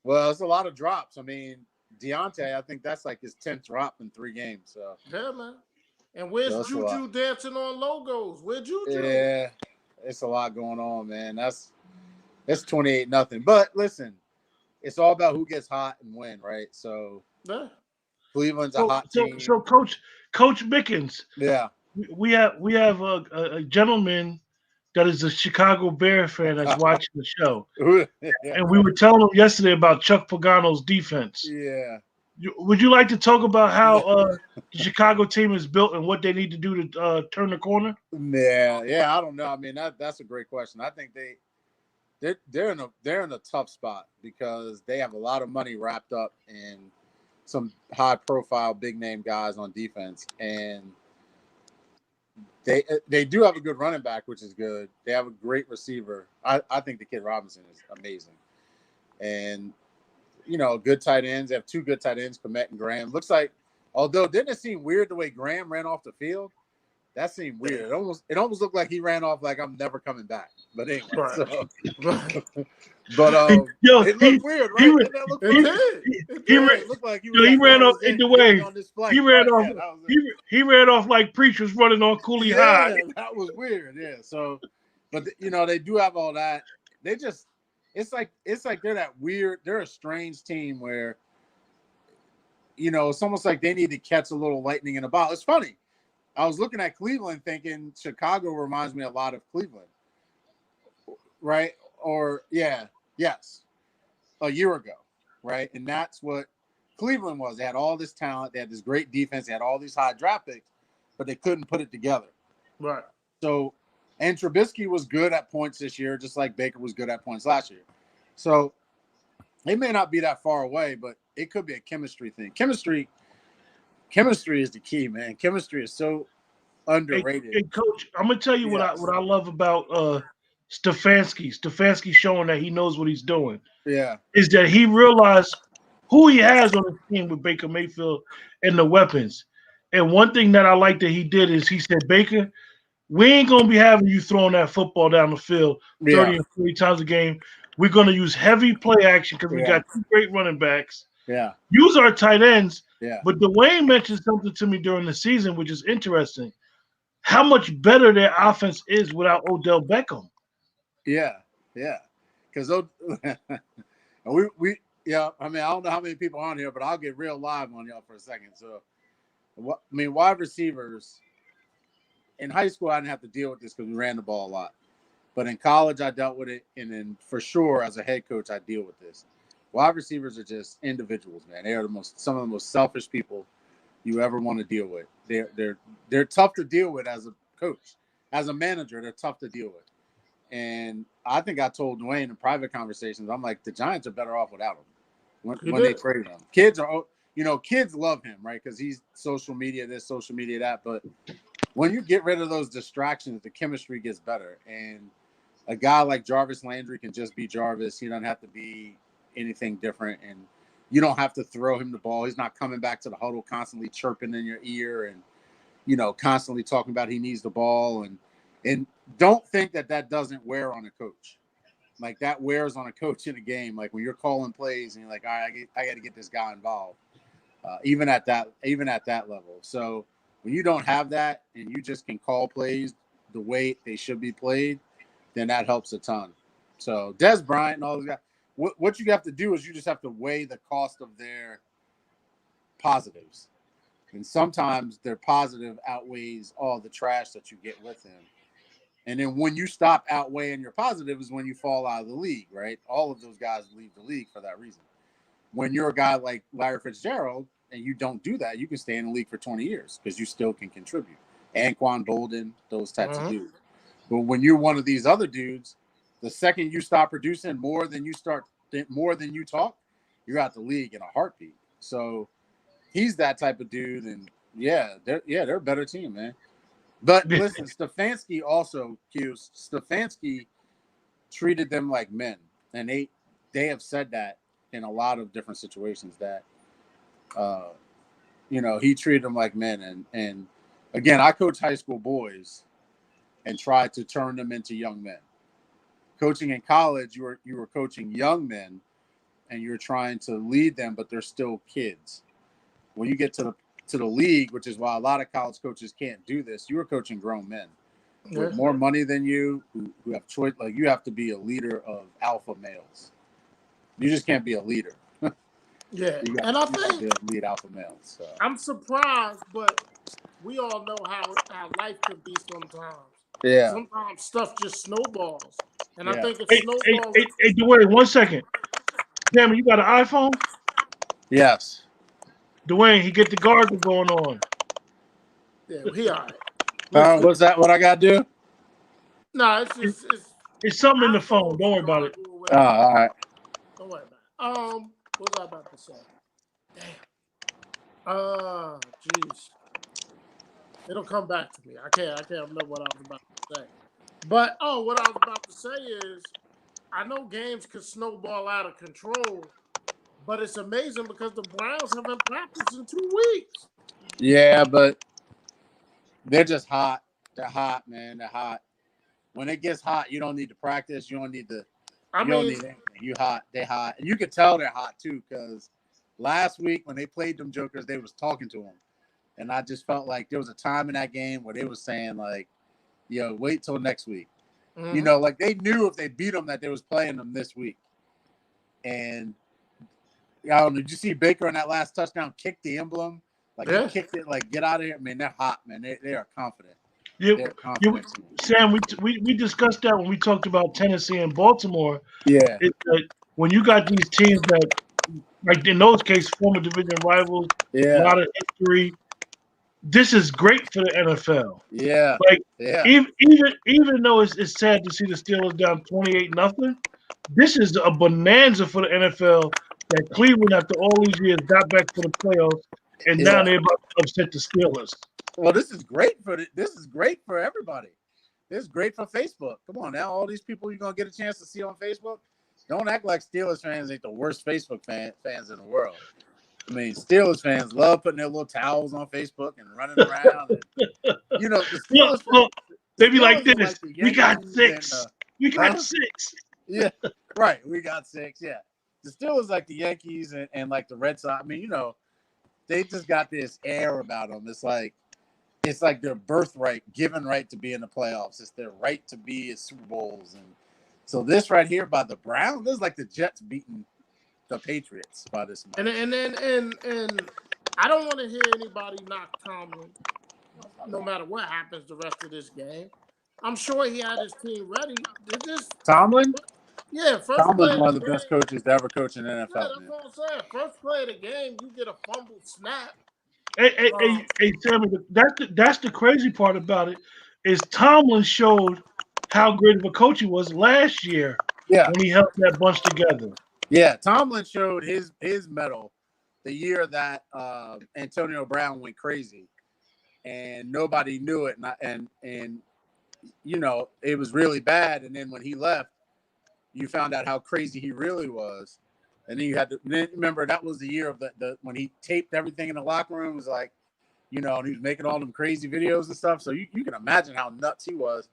Well, it's a lot of drops. I mean, Deontay, I think that's like his 10th drop in 3 games. So Yeah, man. And where's That's a Juju lot. dancing on logos? Where's Juju? yeah, it's a lot going on, man. That's 28-0. But listen, it's all about who gets hot and when, right? So Yeah. Cleveland's a hot team. So Coach Mickens, Yeah. we have a gentleman that is a Chicago Bear fan that's watching the show, and we were telling him yesterday about Chuck Pagano's defense. Yeah. Would you like to talk about how the Chicago team is built and what they need to do to turn the corner? Yeah. I don't know. I mean, that's a great question. I think they're in a tough spot because they have a lot of money wrapped up in some high-profile, big-name guys on defense, and they do have a good running back, which is good. They have a great receiver. I think the kid Robinson is amazing, and good tight ends. They have 2 good tight ends, Kmet and Graham. Looks like, although didn't it seem weird the way Graham ran off the field? That seemed weird. It almost looked like he ran off like I'm never coming back. But anyway, Right. so, Yo, it looked weird, right? Didn't that look weird? It It looked like he ran off in the way. on this flight. He ran Right, off. yeah, that was it. He ran off like preachers running on Cooley High. That was weird. Yeah. So, but they do have all that. They just, it's like they're that weird. They're a strange team where, it's almost like they need to catch a little lightning in a bottle. It's funny. I was looking at Cleveland thinking Chicago reminds me a lot of Cleveland, right? Or yes, a year ago, right? And that's what Cleveland was. They had all this talent. They had this great defense. They had all these high draft picks, but they couldn't put it together. Right. So, and Trubisky was good at points this year, just like Baker was good at points last year. So, it may not be that far away, but it could be a chemistry thing. Chemistry is the key, man. Chemistry is so underrated. Hey, Coach, I'm gonna tell you what I love about Stefanski. Stefanski showing that he knows what he's doing. Yeah. Is that he realized who he has on his team with Baker Mayfield and the weapons. And one thing that I like that he did is he said, Baker, we ain't gonna be having you throwing that football down the field 30 and 40 times a game. We're gonna use heavy play action because we got 2 great running backs. Yeah. Use our tight ends. Yeah. But Dwayne mentioned something to me during the season, which is interesting. How much better their offense is without Odell Beckham. Yeah. Because we I mean, I don't know how many people are on here, but I'll get real live on y'all for a second. So wide receivers in high school, I didn't have to deal with this because we ran the ball a lot. But in college, I dealt with it, and then for sure, as a head coach, I deal with this. Wide receivers are just individuals, man. They are some of the most selfish people you ever want to deal with. They're tough to deal with as a coach, as a manager. They're tough to deal with. And I think I told Dwayne in private conversations, I'm like, the Giants are better off without him when they traded him. Kids love him, right? Because he's social media this, social media that. But when you get rid of those distractions, the chemistry gets better. And a guy like Jarvis Landry can just be Jarvis. He doesn't have to be anything different. And you don't have to throw him the ball. He's not coming back to the huddle constantly chirping in your ear and, constantly talking about he needs the ball. And don't think that doesn't wear on a coach. Like, that wears on a coach in a game. Like, when you're calling plays and you're like, all right, I got to get this guy involved, even at that level. So when you don't have that and you just can call plays the way they should be played, then that helps a ton. So Des Bryant and all those guys, what you have to do is you just have to weigh the cost of their positives. And sometimes their positive outweighs all the trash that you get with him. And then when you stop outweighing your positive is when you fall out of the league, right? All of those guys leave the league for that reason. When you're a guy like Larry Fitzgerald and you don't do that, you can stay in the league for 20 years because you still can contribute. Anquan Bolden, those types of dudes. But when you're one of these other dudes, the second you stop producing more than you talk, you're out the league in a heartbeat. So he's that type of dude. And they're a better team, man. But listen, Stefanski also, Stefanski treated them like men. And they have said that in a lot of different situations that, he treated them like men. And again, I coach high school boys and tried to turn them into young men. Coaching in college, you were coaching young men and you're trying to lead them, but they're still kids. When you get to the league, which is why a lot of college coaches can't do this, you were coaching grown men with more money than you, who have choice. Like, you have to be a leader of alpha males. You just can't be a leader. And I think lead alpha males. So. I'm surprised, but we all know how life can be sometimes. Yeah. Sometimes stuff just snowballs. And I think Hey, Dwayne, 1 second. Damn, you got an iPhone? Yes. Dwayne, he get the gargle going on. Yeah, he all right. What's that? What I got to do? No, it's something in the phone. Don't worry about it. All right. Don't worry about it. What was I about to say? Damn. Jeez. It'll come back to me. I can't remember what I was about to say. But what I was about to say is, I know games could snowball out of control, but it's amazing because the Browns haven't practiced in 2 weeks. Yeah, but they're just hot. They're hot, man. They're hot. When it gets hot, you don't need to practice. You don't need to. Don't need anything. You hot. They hot, and you can tell they're hot too. Because last week when they played them jokers, they was talking to them, and I just felt like there was a time in that game where they was saying like, "Yo, wait till next week." Mm-hmm. Like they knew if they beat them that they was playing them this week. And I don't know. Did you see Baker on that last touchdown kick the emblem? Like he kicked it. Like, get out of here, man. They're hot, man. They are confident. Yeah, Sam, we discussed that when we talked about Tennessee and Baltimore. Yeah, it's that when you got these teams that, like in those cases, former division rivals, a lot of history. This is great for the NFL. Yeah, even though it's sad to see the Steelers down 28-0, this is a bonanza for the NFL that Cleveland, after all these years, got back to the playoffs, and now they're about to upset the Steelers. Well, this is great for everybody. This is great for Facebook. Come on now, all these people you're gonna get a chance to see on Facebook. Don't act like Steelers fans ain't the worst Facebook fans in the world. I mean, Steelers fans love putting their little towels on Facebook and running around. And, the Steelers fans, they be like this. We got 6. We got 6. Yeah, right. We got 6. Yeah. The Steelers like the Yankees and like the Red Sox. I mean, they just got this air about them. It's like their birthright, given right to be in the playoffs. It's their right to be in Super Bowls. And so this right here by the Browns, this is like the Jets beating the Patriots by this much. And I don't want to hear anybody knock Tomlin, no matter what happens the rest of this game. I'm sure he had his team ready. They just, Tomlin? first play Tomlin's of one the of the best game. coaches to ever coach in the Yeah, NFL, that's man. what I'm saying. First play of the game, you get a fumbled snap. Hey, Sammy, that's the crazy part about it is Tomlin showed how great of a coach he was last year Yeah. when he held that bunch together. Yeah. Tomlin showed his mettle the year that Antonio Brown went crazy and nobody knew it. And you know, it was really bad. And then when he left, you found out how crazy he really was. And then you had to remember that was the year of the when he taped everything in the locker room. It was like, you know, and he was making all them crazy videos and stuff. So you can imagine how nuts he was.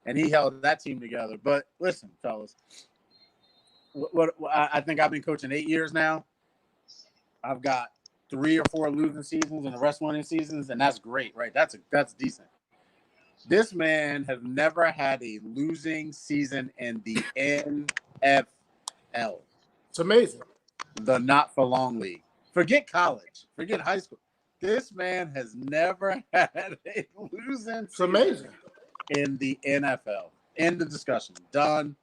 And he held that team together. But listen, fellas, what I think I've been coaching 8 years now. I've got 3 or 4 losing seasons and the rest winning seasons, and that's great, right? That's decent. This man has never had a losing season in the NFL, It's amazing. the not for long league. Forget college, forget high school. This man has never had a losing It's season amazing. in the NFL. End of discussion. Done.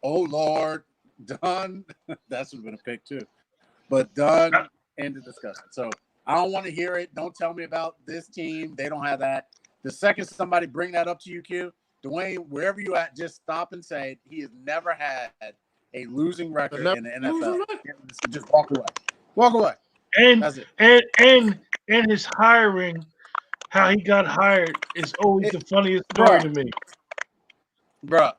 Oh Lord, done. That should have been a pick too, but done. End of discussion. So I don't want to hear it. Don't tell me about this team. They don't have that. The second somebody bring that up to you, Q, Dwayne, wherever you at, just stop and say he has never had a losing record in the NFL. Just walk away. Walk away. And That's it. and his hiring, how he got hired, is always the funniest story to me. Bruh.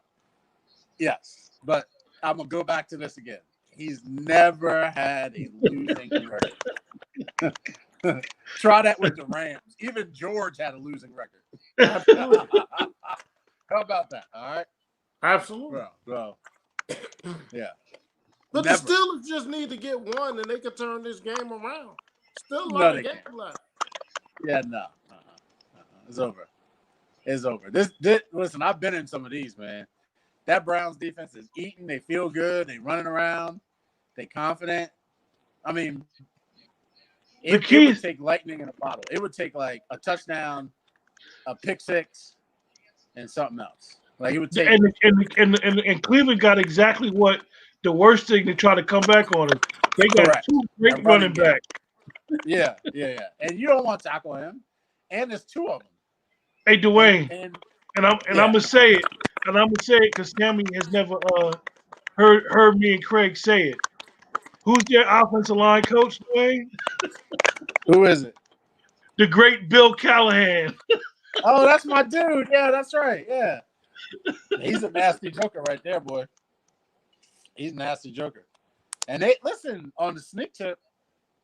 Yes. But I'm going to go back to this again. He's never had a losing record. Try that with the Rams. Even George had a losing record. Absolutely. How about that? All right. Absolutely. Bro. Yeah. But Never. the Steelers just need to get one and they can turn this game around. Still a No, lot they of game can't. left. Yeah, no. It's over. It's over. This listen, I've been in some of these, man. That Browns defense is eating. They feel good. They running around. They confident. I mean, The it key would is take lightning in a bottle. It would take like a touchdown, a pick six, and something else. Like it would take. and Cleveland got exactly what the worst thing to try to come back on is. They got Correct. two great A running game. backs. Yeah. And you don't want to tackle him. And there's 2 of them. Hey, Dwayne, And I'm gonna say it, because Sammy has never heard me and Craig say it. Who's their offensive line coach, Dwayne? who is it? The great Bill Callahan. Oh, that's my dude. Yeah, that's right. Yeah. He's a nasty joker right there, boy. He's a nasty joker. And they listen on the sneak tip,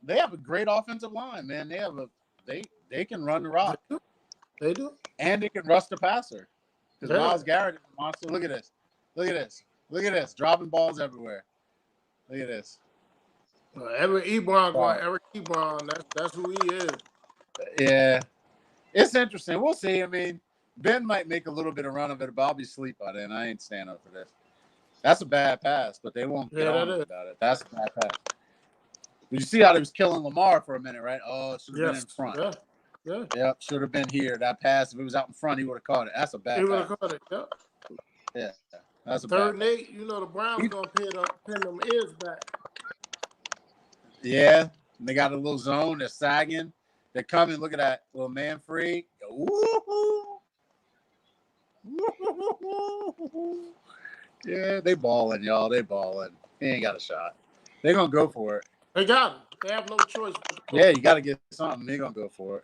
they have a great offensive line, man. They can run the rock. They do. And they can rush the passer. Because Yeah. Myles Garrett is a monster. Look at this. Look at this. Look at this. Dropping balls everywhere. Look at this. Eric Ebron, that's who he is. Yeah. It's interesting. We'll see. I mean, Ben might make a little bit of run of it, but I'll be asleep by then. I ain't standing up for this. That's a bad pass, but they won't get on about it. That's a bad pass. Did you see how they was killing Lamar for a minute, right? Oh, it should have been in front. Yeah. Yep, should have been here. That pass, if it was out in front, he would have caught it. That's a bad pass. He would have caught it. Yep. Yeah. That's a 3rd and bad 8. You know the Browns gonna pin them ears back. Yeah. And they got a little zone. They're sagging. They're coming. Look at that little man free. Woo-hoo. Yeah, they balling, y'all. They balling. He ain't got a shot. They're gonna go for it. They got him. They have no choice. Yeah, you got to get something. They're gonna go for it.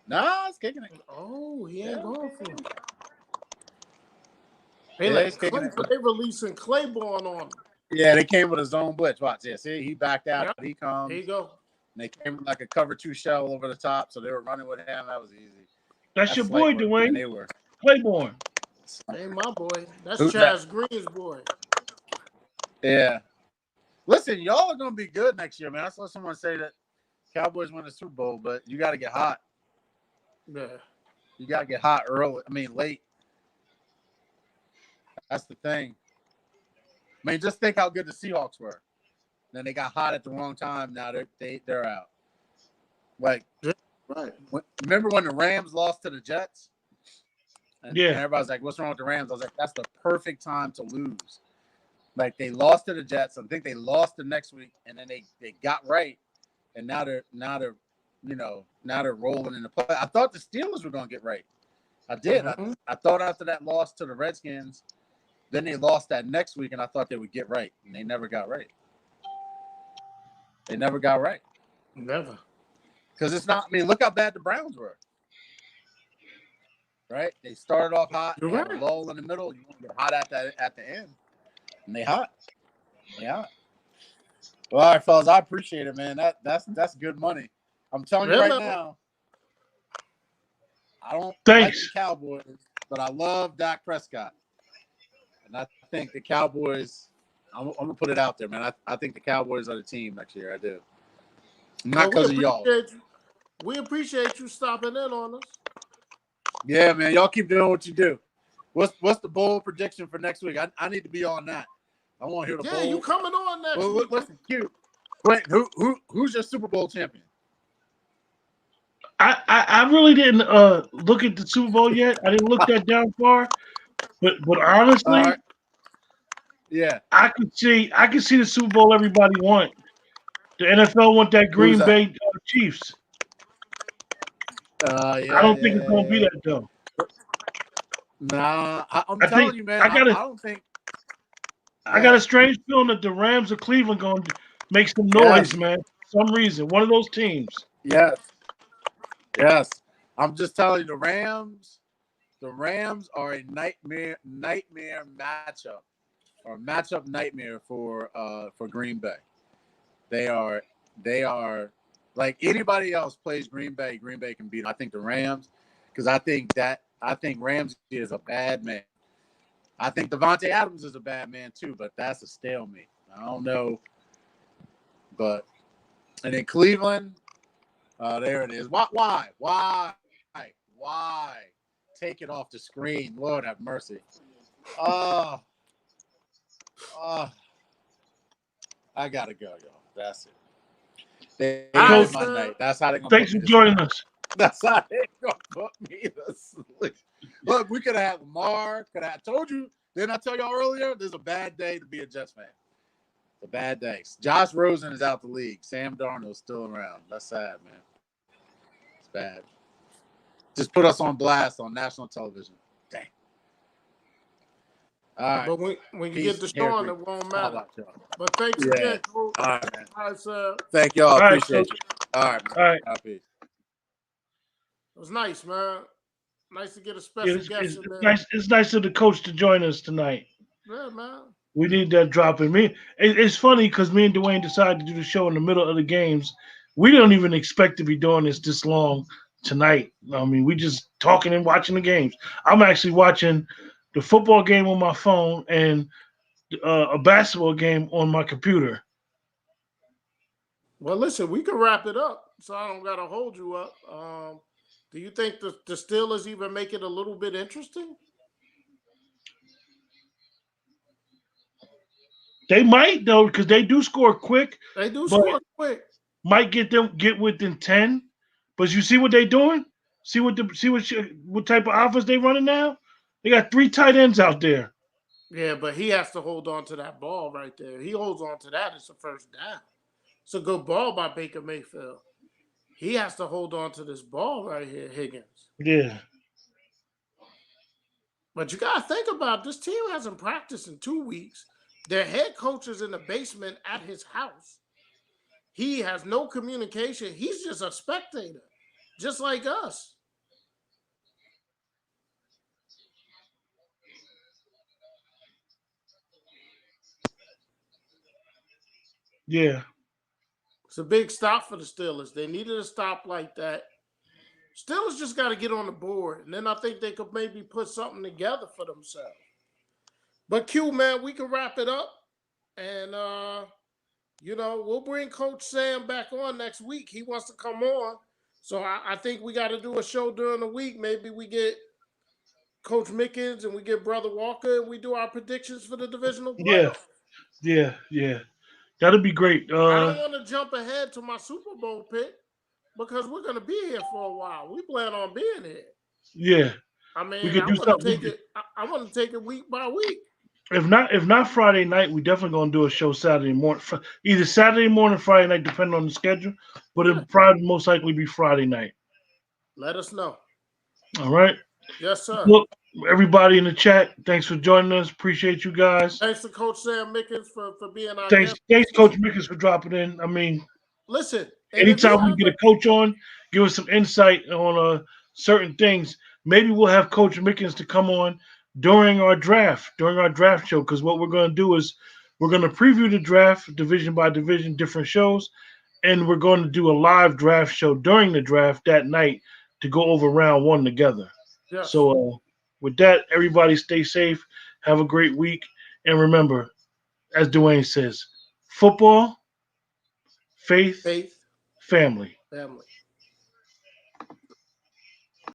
Nah, it's kicking it. Oh, he ain't going for it. They releasing Claiborne on him. Yeah, they came with a zone blitz. Watch this. See, he backed out. Yep. He comes. There you go. And they came with like a cover 2 shell over the top, so they were running with him. That was easy. That's your boy, Dwayne. They were Claiborne. Ain't my boy. That's Who's Chaz Green's boy. Yeah. Listen, y'all are gonna be good next year, man. I saw someone say that Cowboys win the Super Bowl, but you got to get hot. Yeah. You got to get hot early. I mean, late. That's the thing. I mean, just think how good the Seahawks were. Then they got hot at the wrong time. Now they're out. Like, Right. remember when the Rams lost to the Jets? And Yeah. everybody's like, "What's wrong with the Rams?" I was like, "That's the perfect time to lose." Like, they lost to the Jets. I think they lost the next week, and then they got right, and now they're rolling in the play. I thought the Steelers were going to get right. I did. Mhm. I thought after that loss to the Redskins, then they lost that next week, and I thought they would get right, and they never got right. They never got right. Never. Because it's not. I mean, look how bad the Browns were. Right? They started off hot. You're They had a right. lull in the middle. You want to get hot at the end, and they hot. They hot. Well, all right, fellas. I appreciate it, man. That's good money. I'm telling you Yeah, right man. now. I don't Thanks. like the Cowboys, but I love Dak Prescott, and I think the Cowboys. I'm gonna put it out there, man. I think the Cowboys are the team next year. I do. Not Well, because of y'all. we appreciate you stopping in on us. Yeah, man. Y'all keep doing what you do. What's the bold prediction for next week? I need to be on that. I want to hear the Yeah, bold. you coming on next Well, week. listen, Q. Wait, who's your Super Bowl champion? I really didn't look at the Super Bowl yet. I didn't look that down far, but All honestly, right. Yeah. I could see the Super Bowl everybody want. The NFL want that Who's Green that? Bay Chiefs. Yeah. I don't think it's gonna be that though. Nah, I'm I telling think you, man. I got I don't think. a strange feeling that the Rams of Cleveland going to make some Yes. noise, man. For some reason, one of those teams. Yes. Yes. I'm just telling you, the Rams are a nightmare matchup, or matchup nightmare for Green Bay. They are like anybody else plays Green Bay can beat them. I think the Rams, because I think Ramsey is a bad man. I think Devontae Adams is a bad man too, but that's a stalemate. I don't know. But and in Cleveland, there it is. Why? Take it off the screen. Lord have mercy. I gotta go, y'all. That's it. They Coach, my night. That's how they gonna thanks put for me to joining sleep. us. That's how they gonna put me to sleep. Look, we could have had Lamar. I told you. Didn't I tell y'all earlier? This is a bad day to be a Jets fan. It's a bad day. Josh Rosen is out the league. Sam Darnold's still around. That's sad, man. It's bad. Just put us on blast on national television. Dang. All right. But when you Peace. get the showing, it won't matter. But thanks again, Coach. All right, man. All right, sir. Thank y'all. All right, Appreciate Coach. you. All right, man. All right. Peace. It was nice, man. Nice to get a Yeah, special it's guest in there. nice. It's nice of the coach to join us tonight. Yeah, man. We need that drop in. It's funny because me and Dwayne decided to do the show in the middle of the games. We don't even expect to be doing this long tonight. I mean, we just talking and watching the games. I'm actually watching the football game on my phone and a basketball game on my computer. Well, listen, we can wrap it up, so I don't gotta hold you up. Do you think the Steelers even make it a little bit interesting? They might though, because they do score quick. They do But score quick. might get within 10. But you see what they doing? See what type of offense they running now? They got 3 tight ends out there. Yeah, but he has to hold on to that ball right there. He holds on to that. It's a first down. It's a good ball by Baker Mayfield. He has to hold on to this ball right here, Higgins. Yeah. But you got to think about this team hasn't practiced in 2 weeks. Their head coach is in the basement at his house. He has no communication. He's just a spectator, just like us. Yeah. It's a big stop for the Steelers. They needed a stop like that. Steelers just got to get on the board, and then I think they could maybe put something together for themselves. But Q, man, we can wrap it up, and we'll bring Coach Sam back on next week. He wants to come on, so I think we got to do a show during the week. Maybe we get Coach Mickens and we get Brother Walker, and we do our predictions for the divisional playoffs. Yeah. That'd be great. I don't want to jump ahead to my Super Bowl pick, because we're gonna be here for a while. We plan on being here. Yeah, I we mean, could I do want to something. take it. I want to take it week by week. If not Friday night, we definitely gonna do a show Saturday morning. Either Saturday morning, Friday night, depending on the schedule. But Yeah. it'll probably most likely be Friday night. Let us know. All right. Yes, sir. Look, everybody in the chat, thanks for joining us. Appreciate you guys. Thanks to Coach Sam Mickens for being our Thanks, guest. Coach Mickens, for dropping in. I mean, Listen, and anytime we get a coach on, give us some insight on certain things. Maybe we'll have Coach Mickens to come on during our draft show. Because what we're going to do is we're going to preview the draft division by division, different shows, and we're going to do a live draft show during the draft that night to go over round one together. yes. So with that, everybody stay safe. Have a great week. And remember, as Dwayne says, football, faith, faith, family. family.